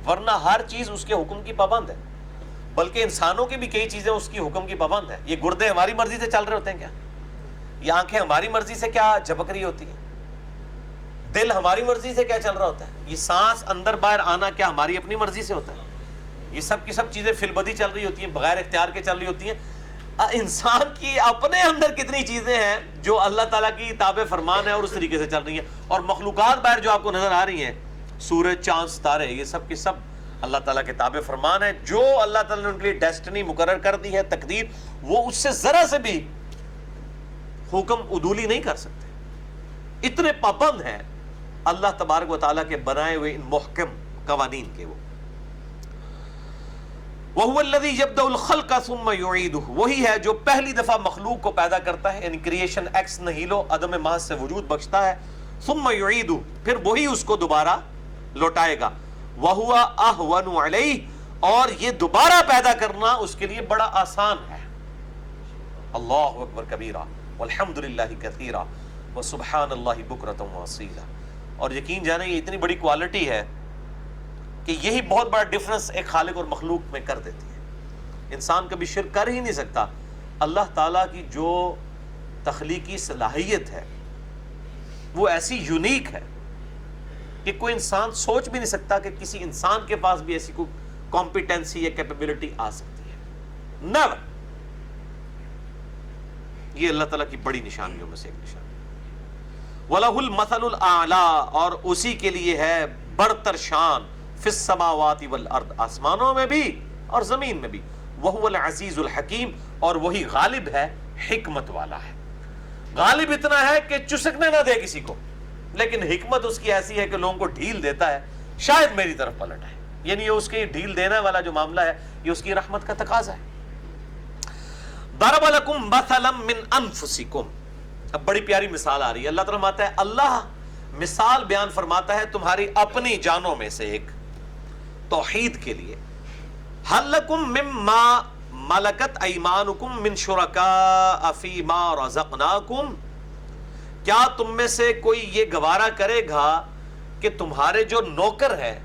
A: ورنہ ہر چیز اس کے حکم کی پابند ہے. بلکہ انسانوں کی بھی کئی چیزیں اس کی حکم کی پابند ہے. یہ گردے ہماری مرضی سے چل رہے ہوتے ہیں کیا؟ یہ آنکھیں ہماری مرضی سے کیا جھپک رہی ہوتی ہیں؟ دل ہماری مرضی سے کیا چل رہا ہوتا ہے؟ یہ سانس اندر باہر آنا کیا ہماری اپنی مرضی سے ہوتا ہے؟ یہ سب کی سب چیزیں فی البدی چل رہی ہوتی ہیں، بغیر اختیار کے چل رہی ہوتی ہیں۔ انسان کی اپنے اندر کتنی چیزیں ہیں جو اللہ تعالیٰ کی تابع فرمان ہے اور اس طریقے سے چل رہی ہیں، اور مخلوقات باہر جو آپ کو نظر آ رہی ہیں، سورج، چاند، ستارے، یہ سب کی سب اللہ تعالیٰ کے تابع فرمان ہے۔ جو اللہ تعالیٰ نے ان کے لیے ڈیسٹنی مقرر کر دی ہے، تقدیر، وہ اس سے ذرا سے بھی حکم عدولی نہیں کر سکتے۔ اتنے پابند ہیں اللہ تبارک و تعالیٰ کے بنائے ہوئے ان محکم قوانین کے۔ وہ وَهُوَ الَّذِي يَبْدَأُ الْخَلْقَ ثُمَّ يُعِيدُهُ، وہی ہے جو پہلی دفعہ مخلوق کو پیدا کرتا ہے، یعنی کریشن ایکس نہیلو، عدم محض سے وجود بخشتا ہے، ثُمَّ يُعِيدُهُ، پھر وہی اس کو دوبارہ لوٹائے گا، وَهُوَ أَهْوَنُ عَلَيْهِ، اور یہ دوبارہ پیدا کرنا اس کے لیے بڑا آسان ہے۔ اللہ اکبر کبیرہ والحمد للہ کثیرہ وسبحان اللہ بکرۃ وأصیلا۔ اور یقین جانے یہ اتنی بڑی کوالٹی ہے کہ یہی بہت بڑا ڈفرنس ایک خالق اور مخلوق میں کر دیتی ہے۔ انسان کبھی شرک کر ہی نہیں سکتا۔ اللہ تعالیٰ کی جو تخلیقی صلاحیت ہے وہ ایسی یونیک ہے کہ کوئی انسان سوچ بھی نہیں سکتا کہ کسی انسان کے پاس بھی ایسی کوئی کمپیٹنسی یا کیپیبلٹی آ سکتی ہے۔ نیور۔ یہ اللہ تعالیٰ کی بڑی نشانیوں میں سے ایک نشانی۔ وَلَهُ الْمَثَلُ الْأَعْلَىٰ، اور اسی کے لیے ہے برتر شان، فِي السَّمَاوَاتِ وَالْأَرْضِ، آسمانوں میں بھی اور زمین میں بھی، وَهُوَ الْعَزِيزُ الْحَكِيمُ، اور وہی غالب ہے، حکمت والا ہے۔ غالب اتنا ہے کہ چسکنے نہ دے کسی کو، لیکن حکمت اس کی ایسی ہے کہ لوگوں کو ڈھیل دیتا ہے، شاید میری طرف پلٹ آئے۔ یعنی یہ اس کے ڈھیل دینے والا جو معاملہ ہے یہ اس کی رحمت کا تقاضا ہے۔ ضرب لکم مثلا من انفسکم، اب بڑی پیاری مثال آ رہی ہے۔ اللہ تعالیٰ فرماتا ہے، اللہ مثال بیان فرماتا ہے تمہاری اپنی جانوں میں سے ایک توحید کے لیے۔ هل لکم مما ملکت ایمانکم من شرکاء فیما رزقناکم، کیا تم میں سے کوئی یہ گوارا کرے گا کہ تمہارے جو نوکر ہے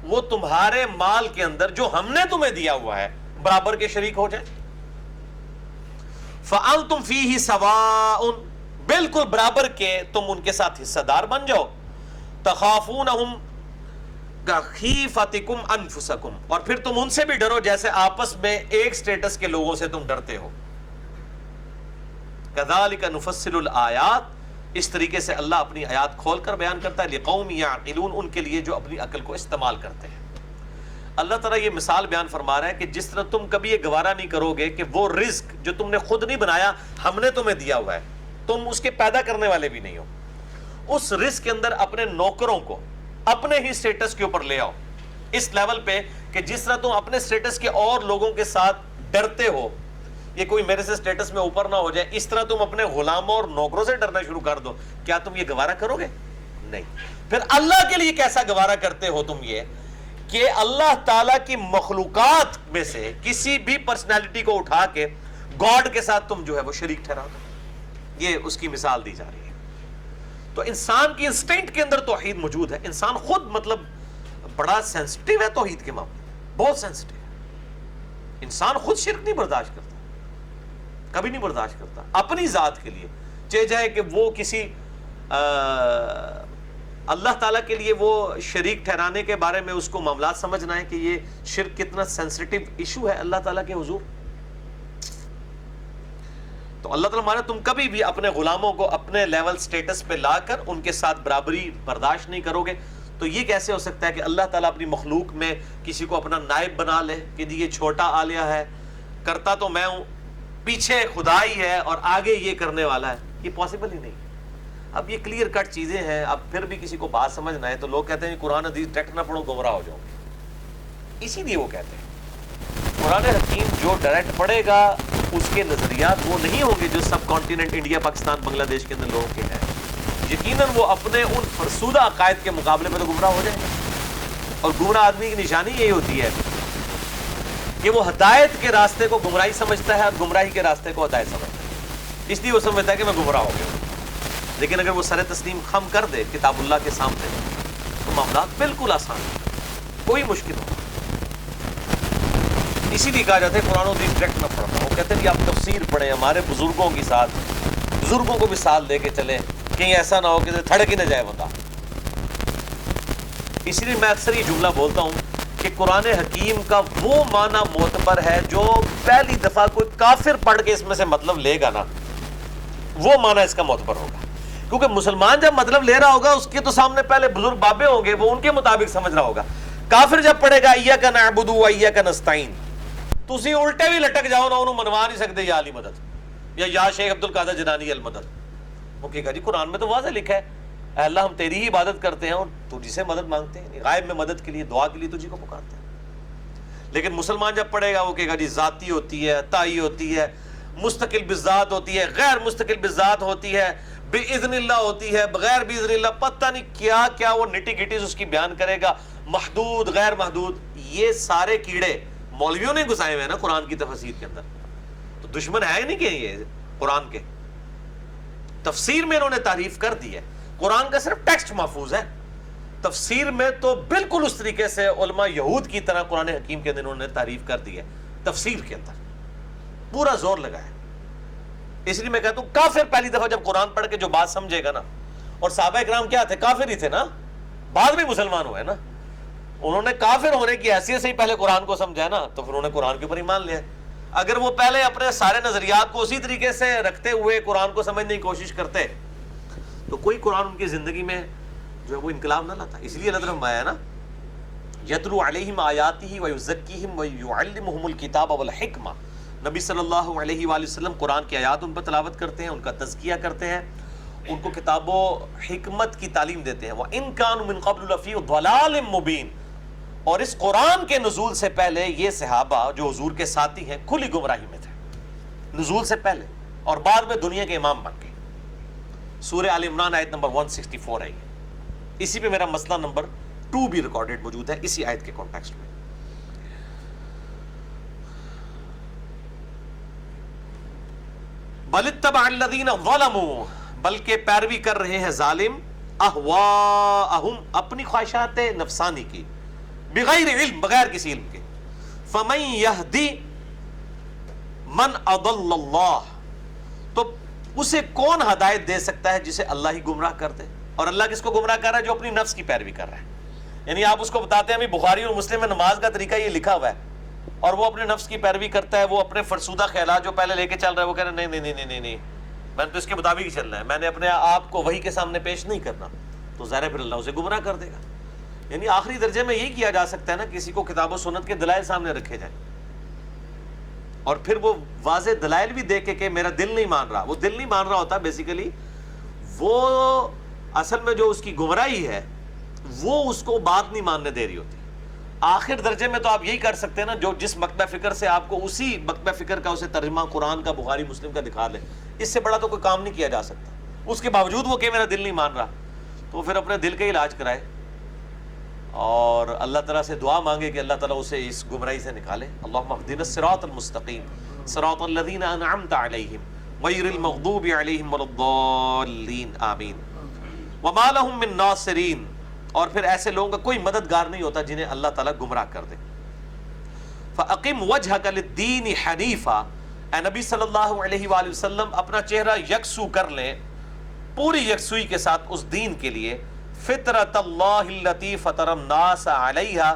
A: وہ تمہارے مال کے اندر جو ہم نے تمہیں دیا ہوا ہے برابر کے شریک ہو جائیں؟ فَأَنْتُمْ فِيهِ سَوَاءٌ، بالکل برابر کے تم ان کے ساتھ حصہ دار بن جاؤ۔ تَخَافُونَهُمْ كَخِيفَتِكُمْ أَنفُسَكُمْ، اور پھر تم ان سے بھی ڈرو جیسے آپس میں ایک سٹیٹس کے لوگوں سے تم ڈرتے ہو۔ كَذَلِكَ نُفَصِّلُ الْآيَاتِ، اس طریقے سے اللہ اپنی آیات کھول کر بیان کرتا ہے، لِقَوْمٍ يَعْقِلُونَ، ان کے لیے جو اپنی عقل کو استعمال کرتے ہیں۔ اللہ تعالیٰ یہ مثال بیان فرما رہا ہے کہ جس طرح تم کبھی یہ گوارا نہیں کرو گے کہ وہ رزق جو تم نے خود نہیں بنایا، ہم نے تمہیں دیا ہوا ہے، تم اس کے پیدا کرنے والے بھی نہیں ہو، اس رزق کے اندر اپنے نوکروں کو اپنے ہی سٹیٹس کے اوپر لے آؤ، اس لیول پہ کہ جس طرح تم اپنے سٹیٹس کے اور لوگوں کے ساتھ ڈرتے ہو، یہ کوئی میرے سے سٹیٹس میں اوپر نہ ہو جائے، اس طرح تم اپنے غلاموں اور نوکروں سے ڈرنا شروع کر دو، کیا تم یہ گوارا کرو گے؟ نہیں۔ پھر اللہ کے لیے کیسا گوارا کرتے ہو تم یہ کہ اللہ تعالیٰ کی مخلوقات میں سے کسی بھی پرسنالٹی کو اٹھا کے گاڈ کے ساتھ تم جو ہے وہ شریک ٹھہرا دو۔ یہ اس کی مثال دی جا رہی ہے۔ تو انسان کی انسٹنکٹ کے اندر توحید موجود ہے۔ انسان خود مطلب بڑا سینسٹیو ہے توحید کے معاملے میں، بہت سینسٹیو ہے۔ انسان خود شرک نہیں برداشت کرتا، کبھی نہیں برداشت کرتا اپنی ذات کے لیے، چاہے جائے کہ وہ کسی اللہ تعالیٰ کے لیے وہ شریک ٹھہرانے کے بارے میں اس کو معاملات سمجھنا ہے کہ یہ شرک کتنا سینسٹیو ایشو ہے اللہ تعالیٰ کے حضور۔ تو اللہ تعالیٰ ہمارا تم کبھی بھی اپنے غلاموں کو اپنے لیول سٹیٹس پہ لا کر ان کے ساتھ برابری برداشت نہیں کرو گے، تو یہ کیسے ہو سکتا ہے کہ اللہ تعالیٰ اپنی مخلوق میں کسی کو اپنا نائب بنا لے کہ یہ چھوٹا آلیہ ہے، کرتا تو میں ہوں، پیچھے خدا ہی ہے اور آگے یہ کرنے والا ہے؟ یہ پاسبل ہی نہیں۔ اب یہ کلیئر کٹ چیزیں ہیں، اب پھر بھی کسی کو بات سمجھنا ہے تو لوگ کہتے ہیں قرآن حدیث ڈائریکٹ نہ پڑھو گمراہ ہو جاؤ گے، اسی لیے وہ کہتے ہیں قرآن حکیم جو ڈائریکٹ پڑھے گا اس کے نظریات وہ نہیں ہوں گے جو سب کانٹیننٹ انڈیا، پاکستان، بنگلہ دیش کے اندر لوگوں کے ہیں۔ یقیناً وہ اپنے ان فرسودہ عقائد کے مقابلے میں تو گمراہ ہو جائیں گے، اور گمراہ آدمی کی نشانی یہی ہوتی ہے کہ وہ ہدایت کے راستے کو گمراہی سمجھتا ہے اور گمراہی کے راستے کو ہدایت سمجھتا ہے، اس لیے وہ سمجھتا ہے کہ میں گمراہ ہو گیا۔ لیکن اگر وہ سر تسلیم خم کر دے کتاب اللہ کے سامنے تو معاملات بالکل آسان ہے، کوئی مشکل ہو۔ اسی لیے کہا جاتا ہے قرآن و حدیث ڈائریکٹ نہ پڑھنا۔ وہ کہتے ہیں کہ آپ تفسیر پڑھیں، ہمارے بزرگوں کے ساتھ بزرگوں کو بھی ساتھ لے کے چلیں، کہیں ایسا نہ ہو کہ تھڑک ہی نہ جائے بتا۔ اسی لیے میں اکثر یہ جملہ بولتا ہوں کہ قرآن حکیم کا وہ معنی معتبر ہے جو پہلی دفعہ کوئی کافر پڑھ کے اس میں سے مطلب لے گا نا، وہ معنی اس کا معتبر ہوگا، کیونکہ مسلمان جب مطلب لے رہا ہوگا اس کے تو سامنے پہلے بزرگ بابے ہوں گے، وہ ان کے مطابق سمجھ رہا ہوگا۔ کافر جب پڑھے گا ایاک نعبد و ایاک نستعین، تو اسی الٹے بھی لٹک جاؤ نا، انہوں منوا نہیں سکتے یا علی مدد یا شیخ عبد القادر جیلانی المدد، وہ کہے گا جی قرآن میں تو واضح لکھا ہے اے اللہ ہم تیری ہی عبادت کرتے ہیں اور تجھی سے مدد مانگتے ہیں، غائب میں مدد کے لیے دعا کے لیے تجھی کو پکارتے ہیں۔ لیکن مسلمان جب پڑھے گا وہ کہے گا جی ذاتی ہوتی ہے، تائی ہوتی ہے، مستقل بالذات ہوتی ہے، غیر مستقل بالذات ہوتی ہے، باذن اللہ ہوتی ہے، بغیر باذن اللہ، پتہ نہیں کیا کیا وہ نٹی گٹیز اس کی بیان کرے گا، محدود غیر محدود، یہ سارے کیڑے مولویوں نے گھسائے ہوئے ہیں نا قرآن کی تفسیر کے اندر، تو دشمن ہے نہیں کہ یہ قرآن کے تفسیر میں انہوں نے تعریف کر دی ہے۔ قرآن کا صرف ٹیکسٹ محفوظ ہے، تفسیر میں تو بالکل اس طریقے سے علماء یہود کی طرح قرآن حکیم کے اندر انہوں نے تعریف کر دی ہے، تفسیر کے اندر پورا زور لگا ہے۔ اس لیے میں کہتا ہوں کافر پہلی دفعہ جب قرآن پڑھ کے جو بات سمجھے گا نا، اور صحابہ اکرام کیا تھے؟ کافر ہی تھے نا، بعد میں مسلمان ہوئے نا، انہوں نے کافر ہونے کی حیثیت سے ہی پہلے قرآن کو سمجھا ہے نا، تو پھر انہوں نے قرآن کے اوپر ایمان لیا۔ اگر وہ پہلے اپنے سارے نظریات کو اسی طریقے سے رکھتے ہوئے قرآن کو سمجھنے کی کوشش کرتے تو کوئی قرآن ان کی زندگی میں جو ہے وہ انقلاب نہ لاتا۔ اس لیے اللہ تعالیٰ نے فرمایا نا یتلو علیہم آیاتہ ویزکیہم ویعلمہم الکتاب والحکمہ، نبی صلی اللہ علیہ وآلہ وسلم قرآن کی آیات ان پر تلاوت کرتے ہیں، ان کا تزکیہ کرتے ہیں، ان کو کتاب و حکمت کی تعلیم دیتے ہیں۔ وَإِن كَانُوا مِن قَبْلُ لَفِي ضَلَالٍ مُبِينٍ، اور اس قرآن کے نزول سے پہلے یہ صحابہ جو حضور کے ساتھی ہیں کھلی گمراہی میں تھے نزول سے پہلے، اور بعد میں دنیا کے امام بن گئے۔ سورہ آل عمران آیت نمبر 164 ہے، اسی پہ میرا مسئلہ نمبر 2 بھی ریکارڈڈ موجود ہے اسی آیت کے کانٹیکسٹ میں۔ بل اتبع الذین ظلموا، بلکہ پیروی کر رہے ہیں ظالم، اہواءہم، اپنی خواہشات نفسانی کی، بغیر علم، بغیر کسی علم کے۔ فمن یہدی من اضل اللہ، تو اسے کون ہدایت دے سکتا ہے جسے اللہ ہی گمراہ کر دے؟ اور اللہ کس کو گمراہ کر رہا ہے؟ جو اپنی نفس کی پیروی کر رہا ہے۔ یعنی آپ اس کو بتاتے ہیں بخاری اور مسلم میں نماز کا طریقہ یہ لکھا ہوا ہے، اور وہ اپنے نفس کی پیروی کرتا ہے، وہ اپنے فرسودہ خیالات جو پہلے لے کے چل رہا ہے وہ کہہ رہا ہے نہیں نہیں نہیں نہیں نہیں، میں نے تو اس کے مطابق ہی چلنا ہے، میں نے اپنے آپ کو وحی کے سامنے پیش نہیں کرنا، تو ظاہر ہے پھر اللہ اسے گمراہ کر دے گا۔ یعنی آخری درجے میں یہی کیا جا سکتا ہے نا، کسی کو کتاب و سنت کے دلائل سامنے رکھے جائیں اور پھر وہ واضح دلائل بھی دے کے کہ میرا دل نہیں مان رہا، وہ دل نہیں مان رہا ہوتا بیسیکلی، وہ اصل میں جو اس کی گمراہی ہے وہ اس کو بات نہیں ماننے دے رہی ہوتی۔ آخر درجے میں تو آپ یہی کر سکتے ہیں نا، جو جس مکتبہ فکر سے آپ کو اسی مکتبہ فکر کا اسے ترجمہ قرآن کا بخاری مسلم کا دکھا لے، اس سے بڑا تو کوئی کام نہیں کیا جا سکتا۔ اس کے باوجود وہ کہ میرا دل نہیں مان رہا، تو پھر اپنے دل کا علاج کرائے اور اللہ تعالیٰ سے دعا مانگے کہ اللہ تعالیٰ اسے اس گمراہی سے نکالے۔ اللہم اہدنا الصراط المستقیم صراط الذین انعمت علیہم غیر المغضوب علیہم ولا الضالین آمین۔ وما لہم من ناصرین، اور پھر ایسے لوگوں کا کوئی مددگار نہیں ہوتا جنہیں اللہ تعالیٰ گمراہ کر دے۔ فَأَقِمْ وَجْهَكَ لِلدِّينِ حَنِيفًا، اے نبی صلی اللہ علیہ وآلہ وسلم اپنا چہرہ یکسو کر لیں، پوری یکسوئی کے ساتھ اس دین کے لیے، فطرت اللہ التی فطر الناس علیہا،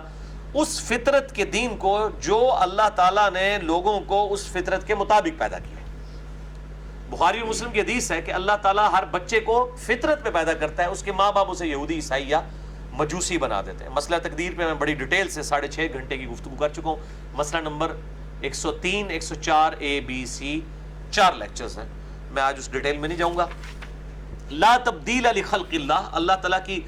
A: اس فطرت کے دین کو جو اللہ تعالیٰ نے لوگوں کو اس فطرت کے مطابق پیدا کیا۔ بخاری و مسلم کی حدیث ہے کہ اللہ تعالیٰ ہر بچے کو فطرت میں پیدا کرتا ہے، اس کے ماں باپ اسے یہودی عیسائی یا مجوسی بنا دیتے ہیں۔ مسئلہ تقدیر پہ میں بڑی ڈیٹیل سے 6.5 گھنٹے کی گفتگو کر چکا ہوں، مسئلہ number 103 104 A B C 4 lectures ہیں، میں آج اس ڈیٹیل میں نہیں جاؤں گا۔ لا تبدیل لخلق اللہ، اللہ تعالیٰ کی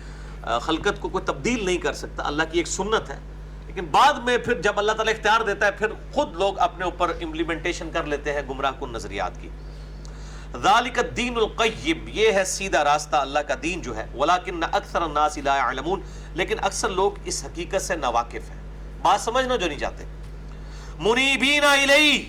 A: خلقت کو کوئی تبدیل نہیں کر سکتا، اللہ کی ایک سنت ہے، لیکن بعد میں پھر جب اللہ تعالیٰ اختیار دیتا ہے پھر خود لوگ اپنے اوپر امپلیمنٹیشن کر لیتے ہیں گمراہ کن نظریات کی۔ ذالک الدین القیم، یہ ہے سیدھا راستہ اللہ کا دین جو ہے، ولکن اکثر الناس لا یعلمون، لیکن اکثر لوگ اس حقیقت سے ناواقف ہیں، بات سمجھنا جو نہیں چاہتے۔ منیبین الیہ،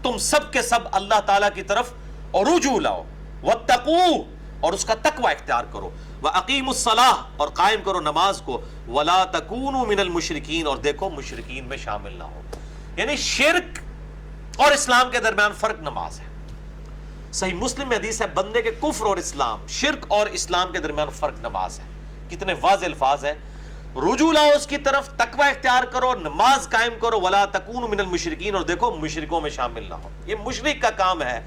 A: تم سب کے سب اللہ تعالیٰ کی طرف رجوع لاؤ، واتقوا، اور اس کا تقوی اختیار کرو، واقیموا الصلاۃ، اور قائم کرو نماز کو، ولا تکونوا من المشرکین، اور دیکھو مشرکین میں شامل نہ ہو۔ یعنی شرک اور اسلام کے درمیان فرق نماز ہے۔ صحیح مسلم میں حدیث ہے بندے کے کفر اور اسلام، شرک اور اسلام کے درمیان فرق نماز ہے. کتنے واضح الفاظ ہیں. رجوع لاؤ اس کی طرف، تقوی اختیار کرو، نماز قائم کرو، ولا تکونوا من المشرکین، اور دیکھو مشرکوں میں شامل نہ ہو. یہ مشرک کا کام ہے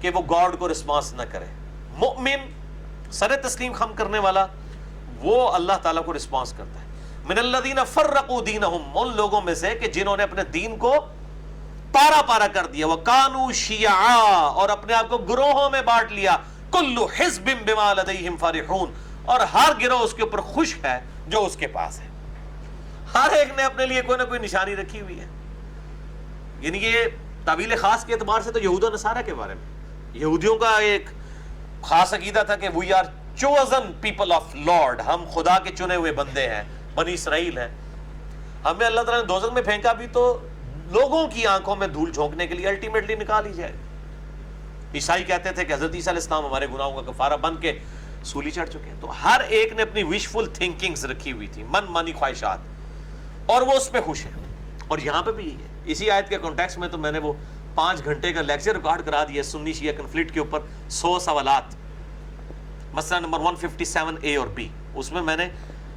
A: کہ وہ گاڈ کو رسپانس نہ کرے. مؤمن سر تسلیم خم کرنے والا وہ اللہ تعالیٰ کو رسپانس کرتا ہے. من الذین فرقوا دینہم، ان لوگوں میں سے کہ جنہوں نے اپنے دین کو پارا پارا کر دیا. وَكَانُوا شِيَعًا، اور اپنے آپ کو گروہوں میں بانٹ لیا. كُلُّ حِزْبٍ بِمَا لَدَيْهِمْ فَرِحُونَ، اور ہر گروہ اس کے اوپر خوش ہے جو اس کے پاس ہے. ہر ایک نے اپنے لیے کوئی نہ کوئی نشانی رکھی ہوئی ہے. یعنی یہ تعویل خاص کے اعتبار سے تو یہود و نصارہ کے بارے میں، یہودیوں کا ایک خاص عقیدہ تھا کہ we are chosen people of Lord, ہم خدا کے چنے ہوئے بندے ہیں، بنی اسرائیل ہیں. ہمیں اللہ تعالیٰ نے دوزخ میں پھینکا بھی تو لوگوں کی آنکھوں میں دھول جھونکنے کے لیے الٹیمیٹلی نکال ہی جائے. عیسائی کہتے تھے کہ حضرت عیسیٰ علیہ السلام ہمارے گناہوں کا کفارہ بن کے سولی چڑھ چکے ہیں. تو ہر ایک نے اپنی وشفل تھنکنگز رکھی ہوئی تھی، من مانی خواہشات، اور وہ اس پہ خوش ہیں. اور یہاں پہ بھی ہے اسی آیت کے کانٹیکس میں تو میں نے وہ 5 گھنٹے کا لیکچر ریکارڈ کرا دیا سنی شیعہ کنفلکٹ کے اوپر 100 سوالات، مسئلہ نمبر 157 اے اور بی. اس میں میں نے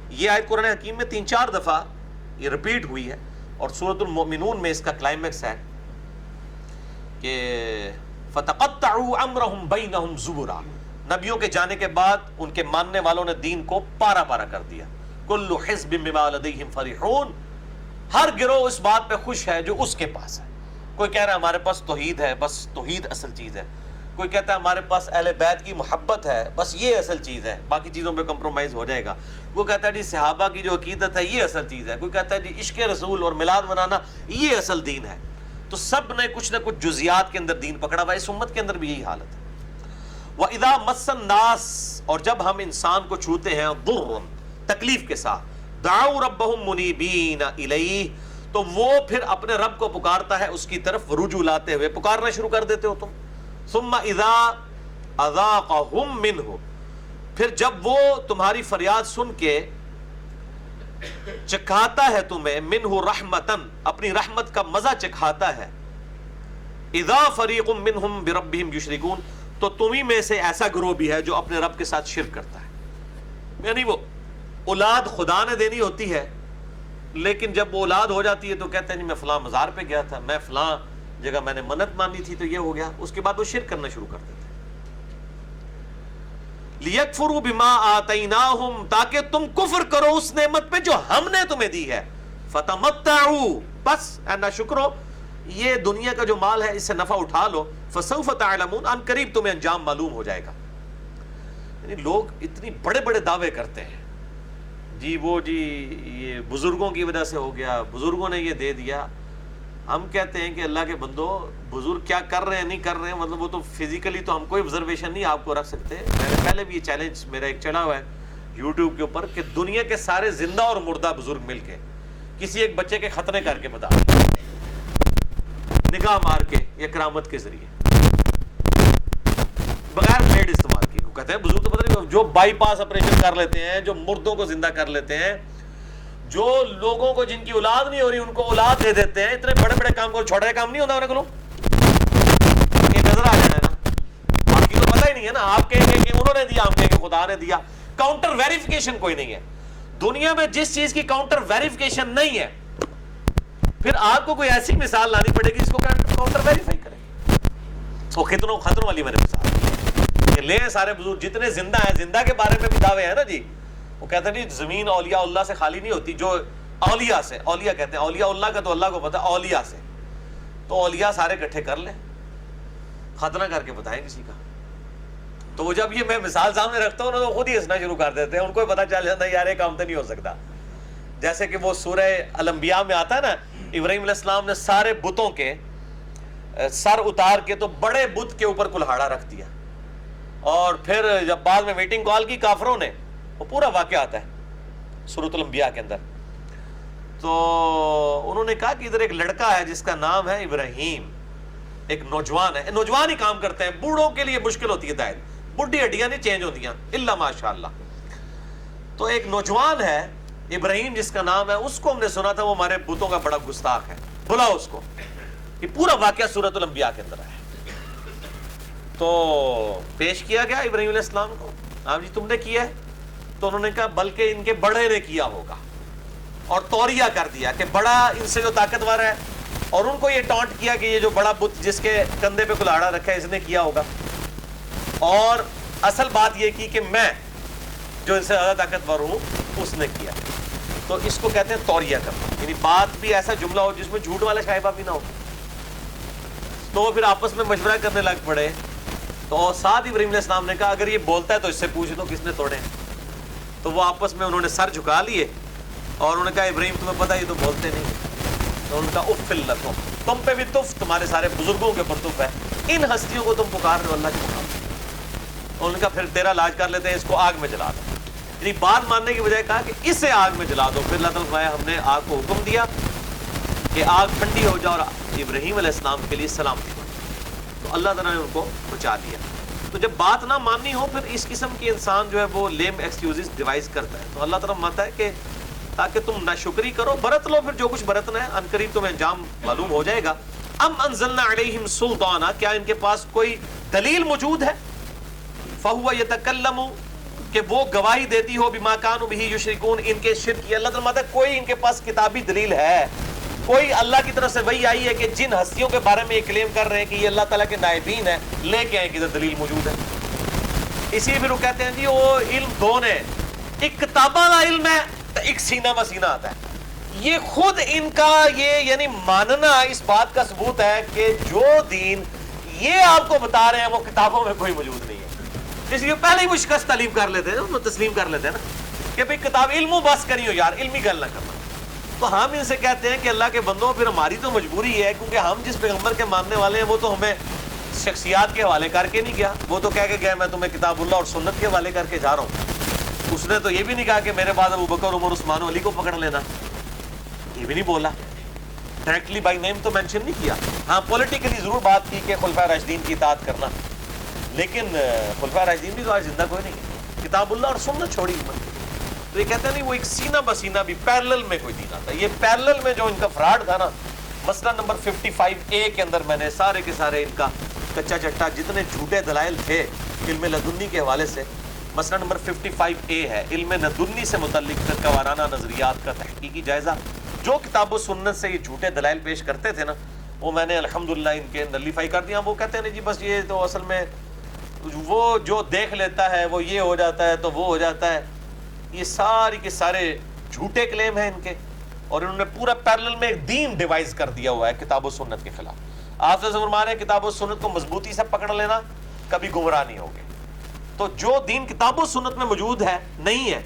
A: یہ آیت قرآن حکیم میں 3-4 دفعہ یہ ریپیٹ ہوئی ہے، اور سورۃ المؤمنون میں اس کا کلائمیکس ہے کہ فَتَقَطَّعُوا أَمْرَهُمْ بَيْنَهُمْ زُبُرًا، نبیوں کے جانے کے بعد ان کے ماننے والوں نے دین کو پارا پارا کر دیا. كُلُّ حِزْبٍ بِمَا لَدَيْهِمْ فَرِحُونَ، ہر گروہ اس بات پہ خوش ہے جو اس کے پاس ہے. کوئی کہہ رہا ہے ہمارے پاس توحید ہے، بس توحید اصل چیز ہے. کوئی کہتا ہے ہمارے پاس اہل بیت کی محبت ہے، بس یہ اصل چیز ہے، باقی چیزوں پہ کمپرومائز ہو جائے گا. وہ کہتا ہے جی صحابہ کی جو عقیدت ہے یہ اصل چیز ہے. کوئی کہتا ہے جی عشق رسول اور میلاد منانا یہ اصل دین ہے. تو سب نے کچھ نہ کچھ جزیات کے اندر دین پکڑا ہوا ہے. اس امت کے اندر بھی یہی حالت ہے. وَإِذَا مَسَّ النَّاسَ، اور جب ہم انسان کو چھوتے ہیں ضرٌ، تکلیف کے ساتھ، دعوا ربهم منیبین الیہ، تو وہ پھر اپنے رب کو پکارتا ہے، اس کی طرف رجوع لاتے ہوئے پکارنا شروع کر دیتے ہو تم. ثم اذا اذاقهم منہ، پھر جب وہ تمہاری فریاد سن کے چکھاتا ہے تمہیں، منہ رحمتن، اپنی رحمت کا مزہ چکھاتا ہے، اذا فریق منہم بربہم یشرکون، تو تمہیں میں سے ایسا گروہ بھی ہے جو اپنے رب کے ساتھ شرک کرتا ہے. یعنی وہ اولاد خدا نے دینی ہوتی ہے، لیکن جب وہ اولاد ہو جاتی ہے تو کہتے ہیں جی میں فلاں مزار پہ گیا تھا، میں فلاں جگہ میں نے منت مانی تھی تو یہ ہو گیا. اس کے بعد وہ شرک کرنا شروع کر دیتے ہیں. لیکفروا بما آتیناہم، تاکہ تم کفر کرو اس نعمت پہ جو ہم نے تمہیں دی ہے. فتمتعوا، بس اے شکرو، یہ دنیا کا جو مال ہے اس سے نفع اٹھا لو. فسوف تعلمون، ان قریب تمہیں انجام معلوم ہو جائے گا. یعنی لوگ اتنی بڑے بڑے دعوے کرتے ہیں، جی وہ جی یہ بزرگوں کی وجہ سے ہو گیا، بزرگوں نے یہ دے دیا. ہم کہتے ہیں کہ اللہ کے بندو، بزرگ کیا کر رہے ہیں نہیں کر رہے ہیں، مطلب وہ تو فزیکلی تو ہم کوئی آبزرویشن نہیں آپ کو رکھ سکتے. میں نے پہلے بھی یہ چیلنج میرا ایک چلا ہوا ہے یوٹیوب کے اوپر کہ دنیا کے سارے زندہ اور مردہ بزرگ مل کے کسی ایک بچے کے ختنے کر کے بتا دیں، نگاہ مار کے یا کرامت کے ذریعے، بغیر بلیڈ استعمال کی. کہتے ہیں بزرگ تو پتہ نہیں، جو بائی پاس آپریشن کر لیتے ہیں، جو مردوں کو زندہ کر لیتے ہیں، جو لوگوں کو جن کی اولاد نہیں ہو رہی ان کو اولاد دے دیتے ہیں، اتنے بڑے بڑے کام کو چھوٹے کام نہیں ہوتا انہیں کو. یہ نظر آ جانا ہے نا، باقی تو پتہ ہی نہیں ہے نا. آپ کہیں گے کہ انہوں نے دیا، ہم کہیں گے خدا نے دیا. کاؤنٹر ویریفیکیشن کوئی نہیں ہے دنیا میں. جس چیز کی کاؤنٹر ویریفیکیشن نہیں ہے، پھر آپ کو کوئی ایسی مثال لانی پڑے گی جس کو کاؤنٹر ویریفائی کرے. وہ خطروں والی میرے مثال کہ لیں سارے بزرگ جتنے زندہ ہیں، زندہ کے بارے میں بھی دعوے ہیں نا جی. وہ کہتے ہیں جی زمین اولیاء اللہ سے خالی نہیں ہوتی، جو اولیاء سے، اولیاء کہتے ہیں اولیاء اللہ کا تو اللہ کو پتہ، اولیاء سے تو اولیاء سارے اکٹھے کر لیں، ختنہ کر کے بتائیں کسی کا. تو وہ جب یہ میں مثال سامنے رکھتا ہوں نا تو خود ہی ہنسنا شروع کر دیتے ہیں. ان کو پتہ چل جاتا ہے یار یہ کام تو نہیں ہو سکتا. جیسے کہ وہ سورہ الانبیاء میں آتا ہے نا، ابراہیم علیہ السلام نے سارے بتوں کے سر اتار کے تو بڑے بت کے اوپر کلہاڑا رکھ دیا، اور پھر جب بعد میں میٹنگ کال کی کافروں نے، وہ پورا واقعہ آتا ہے سورۃ الانبیاء کے اندر، تو انہوں نے کہا کہ ادھر ایک لڑکا ہے جس کا نام ہے ابراہیم، ایک نوجوان ہے. نوجوان ہی کام کرتے ہیں، بوڑھوں کے لیے مشکل ہوتی ہے دائر، بڈھی ہڈیاں نہیں چینج ہوتیاں الا ماشاء اللہ. تو ایک نوجوان ہے ابراہیم جس کا نام ہے، اس کو ہم نے سنا تھا وہ ہمارے بتوں کا بڑا گستاخ ہے، بلاؤ اس کو. یہ پورا واقعہ سورۃ الانبیاء کے اندر ہے. تو پیش کیا گیا ابراہیم علیہ السلام کو، آپ جی تم نے کیا ہے؟ تو انہوں نے کہا بلکہ ان کے بڑے نے کیا ہوگا، اور توریہ کر دیا کہ بڑا ان سے جو طاقتور ہے، اور ان کو یہ ٹانٹ کیا کہ یہ جو بڑا بت جس کے کندھے پہ کلاڑا رکھا ہے اس نے کیا ہوگا، اور اصل بات یہ کی کہ میں جو ان سے زیادہ طاقتور ہوں اس نے کیا. تو اس کو کہتے ہیں توریہ کرنا، یعنی بات بھی ایسا جملہ ہو جس میں جھوٹ والا شائبہ بھی نہ ہو. تو وہ پھر آپس میں مشورہ کرنے لگ پڑے. تو ساتھ ابراہیم علیہ السلام نے کہا اگر یہ بولتا ہے تو اس سے پوچھ لو کس نے توڑے ہیں. تو وہ آپس میں انہوں نے سر جھکا لیے اور انہوں نے کہا ابراہیم تمہیں پتہ یہ تو بولتے نہیں. تو انہوں نے کہا اف لکم، تم پہ بھی تف، تمہارے سارے بزرگوں کے اوپر تف ہے، ان ہستیوں کو تم پکار رہے ہو اللہ کے مقام. انہوں نے کہا پھر تیرا علاج کر لیتے ہیں، اس کو آگ میں جلا دو. یعنی بات ماننے کی بجائے کہا کہ اسے آگ میں جلا دو. پھر اللہ تعالیٰ ہم نے آگ کو حکم دیا کہ آگ ٹھنڈی ہو جائے اور ابراہیم علیہ السلام کے لیے سلامتی ہو. تو اللہ تعالیٰ نے ان کو بچا لیا. تو جب بات نہ ماننی ہو پھر اس قسم کی انسان جو ہے وہ لیم ایکسکیوزز ڈیوائز کرتا ہے. تو اللہ تعالیٰ مانتا ہے کہ تاکہ تم ناشکری کرو، برت لو پھر جو کچھ برتنا ہے، عنقریب تمہیں انجام معلوم ہو جائے گا. ام انزلنا علیہم سلطانا، کیا ان کے پاس کوئی دلیل موجود ہے؟ فہو یتکلم، کہ وہ گواہی دیتی ہو بما کانوا بہ یشرکون، ان کے شرک کی. اللہ تعالیٰ مانتا ہے کوئی ان کے پاس کتابی دلیل ہے، کوئی اللہ کی طرف سے وحی آئی ہے کہ جن ہستیوں کے بارے میں یہ کلیم کر رہے ہیں کہ یہ اللہ تعالیٰ کے نائبین ہیں، لے کے آئیں کدھر دلیل موجود ہے. اسی پھر وہ کہتے ہیں جی وہ علم دو نے، ایک کتابہ کا علم ہے، ایک سینہ بسینہ آتا ہے. یہ خود ان کا یہ یعنی ماننا اس بات کا ثبوت ہے کہ جو دین یہ آپ کو بتا رہے ہیں وہ کتابوں میں کوئی موجود نہیں ہے. اس لیے پہلے ہی وہ شکست تعلیم کر لیتے ہیں، وہ تسلیم کر لیتے ہیں نا کہ بھئی کتاب علم و بس کریو یار، علمی گل نہ کرنا. تو ہم ان سے کہتے ہیں کہ اللہ کے بندوں پھر ہماری تو مجبوری ہے، کیونکہ ہم جس پیغمبر کے ماننے والے ہیں وہ تو ہمیں شخصیات کے حوالے کر کے نہیں گیا، وہ تو کہہ کے گیا میں تمہیں کتاب اللہ اور سنت کے حوالے کر کے جا رہا ہوں. اس نے تو یہ بھی نہیں کہا کہ میرے بعد ابو بکر عمر عثمان و علی کو پکڑ لینا، یہ بھی نہیں بولا، ڈائریکٹلی بائی نیم تو مینشن نہیں کیا. ہاں پولیٹیکلی ضرور بات کی کہ خلفائے راشدین کی اطاعت کرنا، لیکن خلفائے راشدین بھی تو آج زندہ کوئی نہیں ہے، کتاب اللہ اور سنت چھوڑی امت. تو یہ کہتے ہیں نہیں وہ ایک سینہ بسینہ بھی پیرلل میں کوئی دین آتا ہے. یہ پیرلل میں جو ان کا فراڈ تھا نا، مسئلہ نمبر 55A کے اندر میں نے سارے کے سارے ان کا کچا چٹا جتنے جھوٹے دلائل تھے علم لدنی کے حوالے سے. مسئلہ نمبر 55A ہے علم لدنی سے متعلق فرقہ وارانہ نظریات کا تحقیقی جائزہ. جو کتاب و سنت سے یہ جھوٹے دلائل پیش کرتے تھے نا، وہ میں نے الحمدللہ ان کے نلیفائی کر دیا. وہ کہتے ہیں جی بس یہ تو اصل میں وہ جو دیکھ لیتا ہے وہ یہ ہو جاتا ہے تو وہ ہو جاتا ہے. یہ ساری کے سارے جھوٹے کلیم ہیں ان کے، اور انہوں نے پورا پیرلل میں ایک دین ڈیوائز کر دیا ہوا ہے کتاب و سنت کے خلاف. آپ سے فرمانے کتاب و سنت کو مضبوطی سے پکڑ لینا، کبھی گمراہ نہیں ہوگے. تو جو دین کتاب و سنت میں موجود ہے نہیں ہے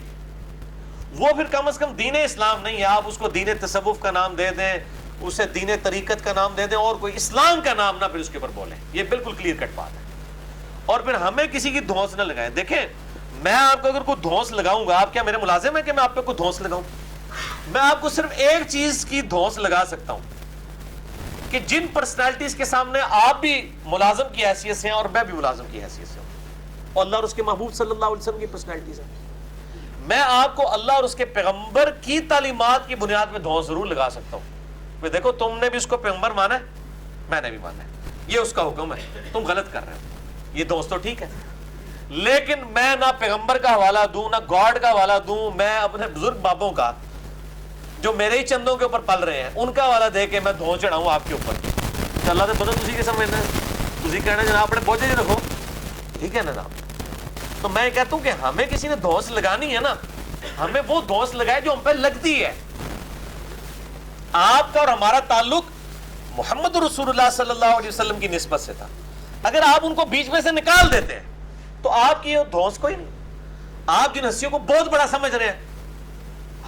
A: وہ پھر کم از کم دین اسلام نہیں ہے. آپ اس کو دین تصوف کا نام دے دیں، اسے دین طریقت کا نام دے دیں، اور کوئی اسلام کا نام نہ پھر اس کے اوپر بولیں. یہ بالکل کلیئر کٹ بات ہے. اور پھر ہمیں کسی کی دھونس نہ لگائیں. دیکھیں میں آپ کو اگر کوئی دھونس لگاؤں گا، آپ کیا میرے ملازم ہے کہ میں آپ پہ کوئی دھونس لگاؤں؟ میں آپ کو صرف ایک چیز کی دھونس لگا سکتا ہوں کہ جن پرسنالٹیز کے سامنے آپ بھی ملازم کی حیثیت سے ہیں اور میں بھی ملازم کی حیثیت سے ہوں، اور اللہ اور اس کے محبوب صلی اللہ علیہ وسلم کی پرسنالٹیز ہیں، میں آپ کو اللہ اور اس کے پیغمبر کی تعلیمات کی بنیاد پہ دھونس ضرور لگا سکتا ہوں. دیکھو تم نے بھی اس کو پیغمبر مانا ہے، میں نے بھی مانا ہے، یہ اس کا حکم ہے، تم غلط کر رہے ہو. یہ دوست تو ٹھیک ہے، لیکن میں نہ پیغمبر کا حوالہ دوں نہ گاڈ کا حوالہ دوں. میں اپنے بزرگ بابوں کا جو میرے ہی چندوں کے اوپر پل رہے ہیں ان کا حوالہ دے کے میں دھون چڑھاؤں آپ کے اوپر. اللہ سے بدل اسی کے سمجھنا اسی کہنا جناب اپنے بوجھے جی رکھو، ٹھیک ہے نا جناب. تو میں کہتا ہوں کہ ہمیں کسی نے دھونس لگانی ہے نا، ہمیں وہ دھونس لگائے جو ہم پہ لگتی ہے. آپ کا اور ہمارا تعلق محمد رسول اللہ صلی اللہ علیہ وسلم کی نسبت سے تھا. اگر آپ ان کو بیچ میں سے نکال دیتے ہیں تو آپ کی دھونس کوئی نہیں. آپ جن ہستیوں کو بہت بڑا سمجھ رہے ہیں،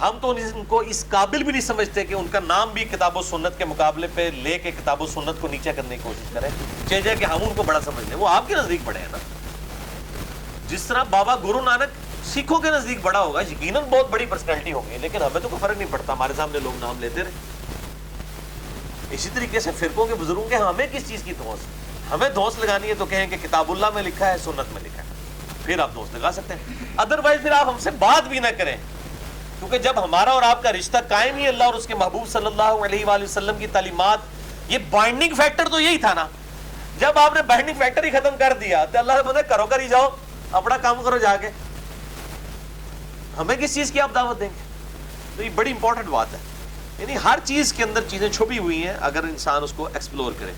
A: ہم تو ان کو اس قابل بھی نہیں سمجھتے کہ ان کا نام بھی کتاب و سنت کے مقابلے پہ لے کے کتاب و سنت کو نیچے کرنے کی کوشش کریں، چاہے کہ ہم ان کو بڑا سمجھ لیں. وہ آپ کے نزدیک بڑے ہیں نا. جس طرح بابا گرو نانک سکھوں کے نزدیک بڑا ہوگا، یقیناً بہت بڑی پرسنالٹی ہوگی، لیکن ہمیں تو کوئی فرق نہیں پڑتا، ہمارے سامنے لوگ نام لیتے رہے. اسی طریقے سے فرقوں کے بزرگوں کے ہمیں کس چیز کی دھونس؟ ہمیں دھونس لگانی ہے تو کہیں کہ کتاب اللہ میں لکھا ہے، سنت میں لکھا ہے، پھر آپ دھونس لگا سکتے ہیں. ادروائز پھر آپ ہم سے بات بھی نہ کریں، کیونکہ جب ہمارا اور آپ کا رشتہ قائم ہی اللہ اور اس کے محبوب صلی اللہ علیہ وآلہ وسلم کی تعلیمات، یہ بائنڈنگ فیکٹر تو یہی تھا نا جب آپ نے بائنڈنگ فیکٹری ختم کر دیا تو اللہ نے کرو کر ہی جاؤ، اپنا کام کرو جا کے، ہمیں کس چیز کی آپ دعوت دیں گے؟ تو یہ بڑی امپورٹنٹ بات ہے، یعنی ہر چیز کے اندر چیزیں چھپی ہوئی ہیں اگر انسان اس کو ایکسپلور کرے.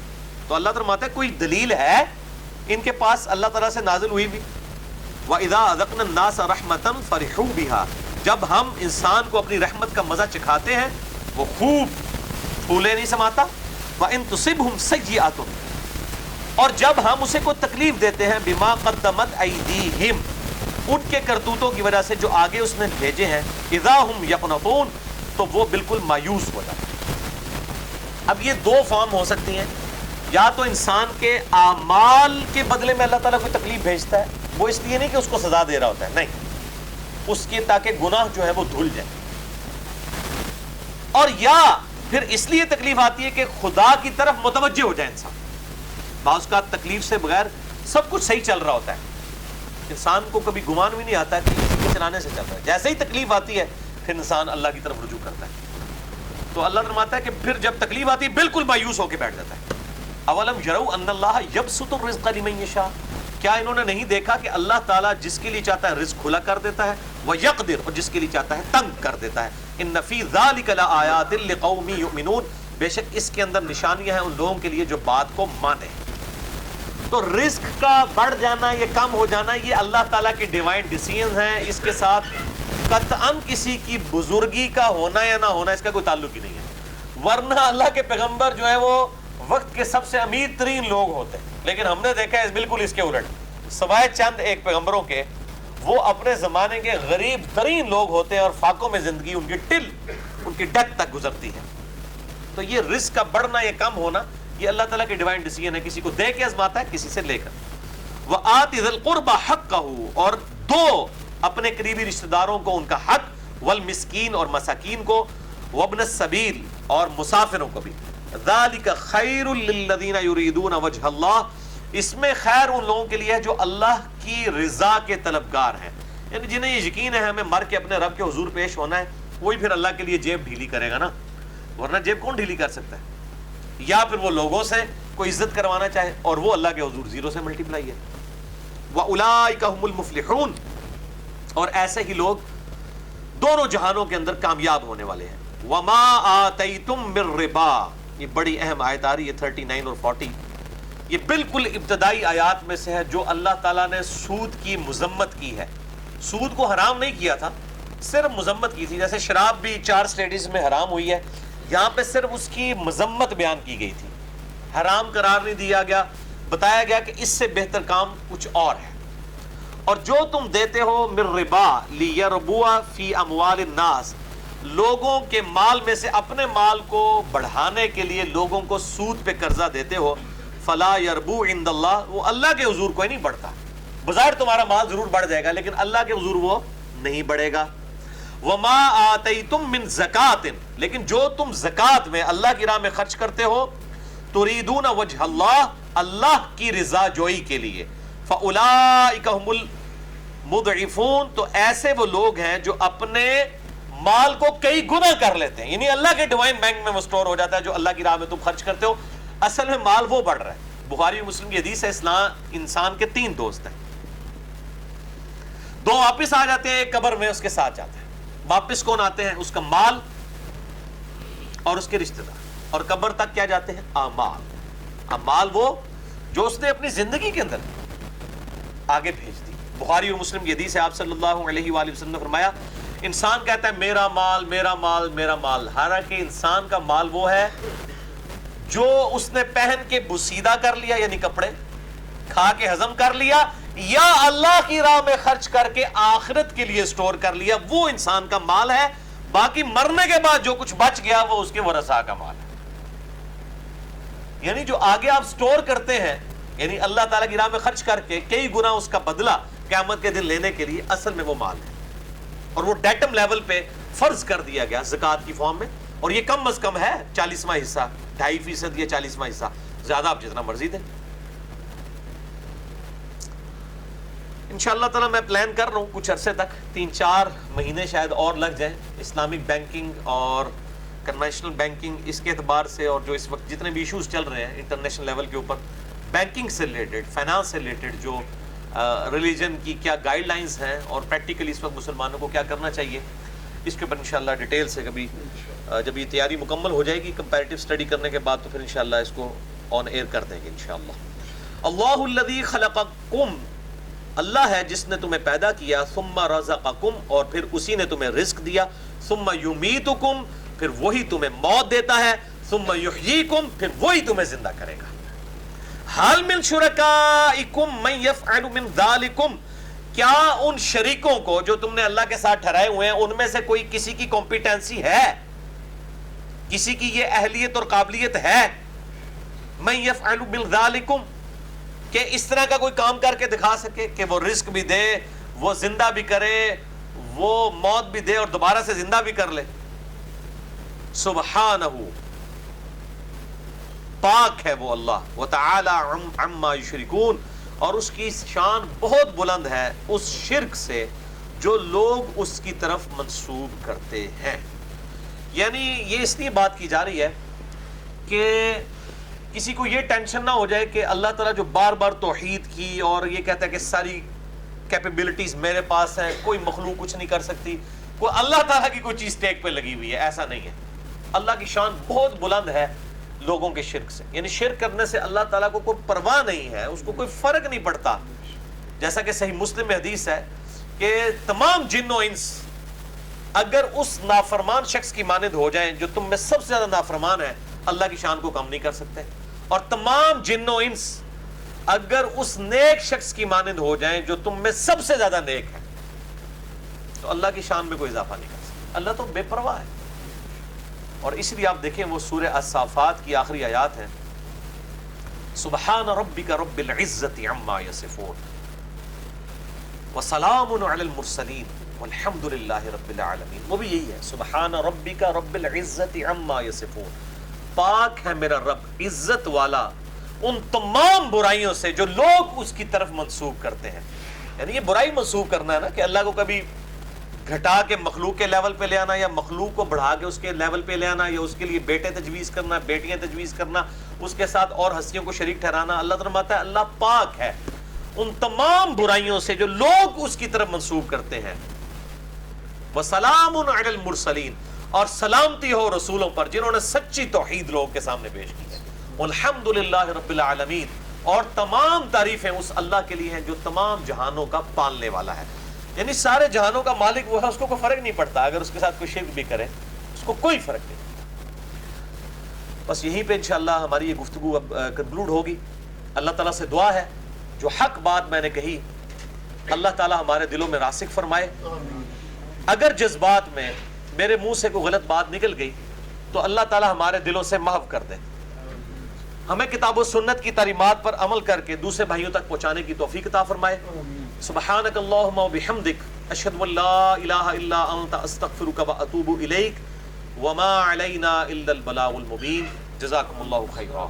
A: تو اللہ تعالیٰ فرماتا ہے کوئی دلیل ہے ان کے پاس اللہ تعالیٰ سے نازل ہوئی بھی. وَإِذَا أَذَقْنَا النَّاسَ رَحْمَةً فَرِحُوا بِهَا، جب ہم انسان کو اپنی رحمت کا مزہ چکھاتے ہیں وہ خوب پھولے نہیں سماتا. وَإِن تُصِبْهُمْ سَيِّئَةٌ، اور جب ہم اسے کوئی تکلیف دیتے ہیں بِمَا قَدَّمَتْ أَيْدِيهِمْ، ان کے کرتوتوں کی وجہ سے جو آگے اس نے بھیجے ہیں، اِذَا هُمْ يَقْنَطُونَ، تو وہ بالکل مایوس ہو جاتا ہے. اب یہ دو فارم ہو سکتی ہیں، یا تو انسان کے اعمال کے بدلے میں اللہ تعالیٰ کوئی تکلیف بھیجتا ہے، وہ اس لیے نہیں کہ اس کو سزا دے رہا ہوتا ہے، نہیں، اس کے تاکہ گناہ جو ہے وہ دھل جائے. اور یا پھر اس لیے تکلیف آتی ہے کہ خدا کی طرف متوجہ ہو جائے انسان. بعض کا تکلیف سے بغیر سب کچھ صحیح چل رہا ہوتا ہے، انسان کو کبھی گمان بھی نہیں آتا کہ کسی کے چلانے سے چل رہا ہے، جیسے ہی تکلیف آتی ہے پھر انسان اللہ کی طرف رجوع کرتا ہے. تو اللہ فرماتا ہے کہ پھر جب تکلیف آتی ہے بالکل مایوس ہو کے بیٹھ جاتا ہے. اولم یروا ان اللہ یبسط الرزق لمن یشاء، کیا انہوں نے نہیں دیکھا کہ اللہ تعالیٰ جس کے لیے چاہتا ہے رزق کھلا کر دیتا ہے، ویقدر، اور جس کے لیے چاہتا ہے تنگ کر دیتا ہے. ان فی ذلک لآیات لقوم یؤمنون، بے شک اس کے اندر نشانیاں ہیں ان لوگوں کے لیے جو بات کو مانے. تو رزق کا بڑھ جانا، یہ کم ہو جانا، یہ اللہ تعالیٰ کے ڈیوائن ڈیسیژنز ہیں، اس کے ساتھ قطعاً کسی کی بزرگی کا ہونا یا نہ ہونا اس کا کوئی تعلق ہی نہیں ہے. ورنہ اللہ کے پیغمبر جو ہے وہ وقت کے سب سے امیر ترین لوگ ہوتے ہیں، لیکن ہم نے دیکھا ہے بالکل اس کے الٹ، سوائے چند ایک پیغمبروں کے وہ اپنے زمانے کے غریب ترین لوگ ہوتے ہیں، اور فاقوں میں زندگی ان کی ٹل ان کی ڈیتھ تک گزرتی ہے. تو یہ رزق کا بڑھنا، یہ کم ہونا، یہ اللہ تعالیٰ کی ڈیوائن ڈیسیژن ہے، کسی کو دے کے آزماتا ہے، کسی سے لے کر. وَآتِ ذِی الْقُرْبَى حَقَّهُ، اور دو اپنے قریبی رشتہ داروں کو ان کا حق، والمسکین، اور مساکین کو، وابن السبیل، اور مسافروں کو بھی. ذَلِكَ خَيْرٌ لِلَّذِينَ يُرِيدُونَ وَجْهَ اللَّهِ، اس میں خیر ان لوگوں کے لیے ہے جو اللہ کی رضا کے طلبگار ہیں، یعنی جنہیں یہ یقین ہے ہمیں مر کے اپنے رب کے حضور پیش ہونا ہے، وہی پھر اللہ کے لیے جیب ڈھیلی کرے گا نا، ورنہ جیب کون ڈھیلی کر سکتا ہے؟ یا پھر وہ لوگوں سے کوئی عزت کروانا چاہے، اور وہ اللہ کے حضور زیرو سے ملٹی پلائی ہے. وَأُولَٰئِكَ هُمُ الْمُفْلِحُونَ، اور ایسے ہی لوگ دونوں جہانوں کے اندر کامیاب ہونے والے ہیں. وَمَا آتَيْتُم مِّن رِّبَا، یہ بڑی اہم آیت آ رہی ہے 39 اور 40، یہ بالکل ابتدائی آیات میں سے ہے جو اللہ تعالیٰ نے سود کی مذمت کی ہے. سود کو حرام نہیں کیا تھا، صرف مذمت کی تھی. جیسے شراب بھی 4 اسٹیٹس میں حرام ہوئی ہے، یہاں پہ صرف اس کی مذمت بیان کی گئی تھی، حرام قرار نہیں دیا گیا، بتایا گیا کہ اس سے بہتر کام کچھ اور ہے. اور جو تم دیتے ہو من ربا لیربو فی اموال الناس، لوگوں کے مال میں سے اپنے مال کو بڑھانے کے لیے لوگوں کو سود پہ قرضہ دیتے ہو، فلا یربو عند اللہ، وہ اللہ کے حضور کوئی نہیں بڑھتا. بظاہر تمہارا مال ضرور بڑھ جائے گا لیکن اللہ کے حضور وہ نہیں بڑھے گا. وما آتیتم من زکات، لیکن جو تم زکات میں اللہ کی راہ میں خرچ کرتے ہو، تریدون وجہ اللہ، اللہ کی رضا جوئی کے لیے، فاولئک هم المضعفون، تو ایسے وہ لوگ ہیں جو اپنے مال کو کئی گنا کر لیتے ہیں، یعنی اللہ کے ڈیوائن بینک میں وہ سٹور ہو جاتا ہے جو اللہ کی راہ میں تم خرچ کرتے ہو، اصل میں مال وہ بڑھ رہا ہے. بخاری مسلم کی حدیث ہے، انسان کے 3 دوست ہیں، 2 واپس آ جاتے ہیں، ایک قبر میں اس کے ساتھ جاتا ہے. واپس کون آتے ہیں؟ اس کا مال اور اس کے رشتہ دار، اور قبر تک کیا جاتے ہیں؟ اعمال. اعمال وہ جو اس نے اپنی زندگی کے اندر آگے بھیج دی. بخاری اور مسلم کی حدیث ہے، آپ صلی اللہ علیہ وآلہ وسلم نے فرمایا، انسان کہتا ہے میرا مال میرا مال میرا مال، حالانکہ انسان کا مال وہ ہے جو اس نے پہن کے بسیدہ کر لیا، یعنی کپڑے کھا کے ہضم کر لیا، یا اللہ کی راہ میں خرچ کر کے آخرت کے لیے سٹور کر لیا، وہ انسان کا مال ہے. باقی مرنے کے بعد جو کچھ بچ گیا وہ اس کے ورثاء کا مال ہے. یعنی جو آگے آپ سٹور کرتے ہیں، یعنی اللہ تعالیٰ کی راہ میں خرچ کر کے کئی گنا اس کا بدلہ قیامت کے دن لینے کے لیے، اصل میں وہ مال ہے. اور وہ ڈیٹم لیول پہ فرض کر دیا گیا زکوٰۃ کی فارم میں، اور یہ کم از کم ہے 40واں حصہ، 2.5% یا 40واں حصہ، زیادہ آپ جتنا مرضی دیں. انشاءاللہ تعالیٰ میں پلان کر رہا ہوں کچھ عرصے تک، 3-4 مہینے شاید اور لگ جائیں، اسلامک بینکنگ اور کنونشنل بینکنگ اس کے اعتبار سے، اور جو اس وقت جتنے بھی ایشوز چل رہے ہیں انٹرنیشنل لیول کے اوپر، بینکنگ سے ریلیٹڈ، فائنانس سے ریلیٹڈ جو ریلیجن کی کیا گائیڈ لائنز ہیں اور پریکٹیکلی اس وقت مسلمانوں کو کیا کرنا چاہیے، اس کے اوپر انشاءاللہ ڈیٹیل سے کبھی جب یہ تیاری مکمل ہو جائے گی کمپیریٹیو اسٹڈی کرنے کے بعد تو پھر انشاءاللہ اس کو آن ایئر کر دیں گے انشاءاللہ۔ اللہ الذی خلقکم، اللہ ہے جس نے تمہیں پیدا کیا، ثم رزقکم، اور پھر اسی نے تمہیں رزق دیا، ثم یمیتکم، پھر وہی تمہیں موت دیتا ہے، ثم یحییکم، پھر وہی تمہیں زندہ کرے گا۔ حال من شرکائکم من یفعل من ذالکم، کیا ان شریکوں کو جو تم نے اللہ کے ساتھ ٹھہرائے ہوئے ہیں ان میں سے کوئی کسی کی کمپیٹنسی ہے، کسی کی یہ اہلیت اور قابلیت ہے، من یفعل من ذالکم، کہ اس طرح کا کوئی کام کر کے دکھا سکے کہ وہ رزق بھی دے، وہ زندہ بھی کرے، وہ موت بھی دے اور دوبارہ سے زندہ بھی کر لے؟ سبحانہ، پاک ہے وہ اللہ، وتعالی عما یشرکون، اور اس کی شان بہت بلند ہے اس شرک سے جو لوگ اس کی طرف منسوب کرتے ہیں۔ یعنی یہ اس لیے بات کی جا رہی ہے کہ کسی کو یہ ٹینشن نہ ہو جائے کہ اللہ تعالیٰ جو بار بار توحید کی اور یہ کہتا ہے کہ ساری کیپیبلٹیز میرے پاس ہیں، کوئی مخلوق کچھ نہیں کر سکتی، کوئی اللہ تعالیٰ کی کوئی چیز ٹیک پہ لگی ہوئی ہے، ایسا نہیں ہے۔ اللہ کی شان بہت بلند ہے لوگوں کے شرک سے، یعنی شرک کرنے سے اللہ تعالیٰ کو کوئی پرواہ نہیں ہے، اس کو کوئی فرق نہیں پڑتا۔ جیسا کہ صحیح مسلم میں حدیث ہے کہ تمام جن و انس اگر اس نافرمان شخص کی مانند ہو جائیں جو تم میں سب سے زیادہ نافرمان ہے، اللہ کی شان کو کم نہیں کر سکتے، اور تمام جن و انس اگر اس نیک شخص کی مانند ہو جائیں جو تم میں سب سے زیادہ نیک ہے، تو اللہ کی شان میں کوئی اضافہ نہیں کر سکتے۔ اللہ تو بے پرواہ ہے، اور اس لیے آپ دیکھیں وہ سورہ الصافات کی آخری آیات ہیں، سبحان ربک رب العزت عما یصفون وسلام علی المرسلین والحمد للہ رب العالمین، وہ بھی یہی ہے، سبحان ربک رب العزت عما یصفون، پاک ہے میرا رب عزت والا ان تمام برائیوں سے جو لوگ اس کی طرف منسوب کرتے ہیں۔ یعنی یہ برائی منسوب کرنا ہے نا، کہ اللہ کو کبھی گھٹا کے مخلوق کے لیول پہ لے آنا، یا مخلوق کو بڑھا کے اس کے لیول پہ لے آنا، یا اس کے لیے بیٹے تجویز کرنا، بیٹیاں تجویز کرنا، اس کے ساتھ اور ہستیوں کو شریک ٹھہرانا۔ اللہ فرماتا ہے اللہ پاک ہے ان تمام برائیوں سے جو لوگ اس کی طرف منسوب کرتے ہیں۔ وَسَلَامٌ عَلَى الْمُرْسَلِينَ، اور سلامتی ہو رسولوں پر جنہوں نے سچی توحید لوگوں کے سامنے پیش کی ہے۔ وَالْحَمْدُ لِلَّهِ رَبِّ الْعَالَمِينَ، اور تمام تعریفیں اس اللہ کے لیے ہیں جو تمام جہانوں کا پالنے والا ہے۔ یعنی سارے جہانوں کا مالک وہ ہے، اس کو کوئی فرق نہیں پڑتا اگر اس کے ساتھ کوئی شرک بھی کرے، اس کو کوئی فرق نہیں پڑتا۔ بس یہیں پہ انشاءاللہ ہماری یہ گفتگو اب کنکلوڈ ہوگی۔ اللہ تعالیٰ سے دعا ہے جو حق بات میں نے کہی اللہ تعالیٰ ہمارے دلوں میں راسخ فرمائے، اگر جذبات میں میرے منہ سے کوئی غلط بات نکل گئی تو اللہ تعالیٰ ہمارے دلوں سے محو کر دے، ہمیں کتاب و سنت کی تعلیمات پر عمل کر کے دوسرے بھائیوں تک پہنچانے کی توفیق عطا فرمائے۔ سبحانک اللہم و بحمدک، اشہد ان لا الہ الا انت، استغفرک و اتوب الیک، وما علینا الا البلاغ المبین۔ جزاکم اللہ خیرا۔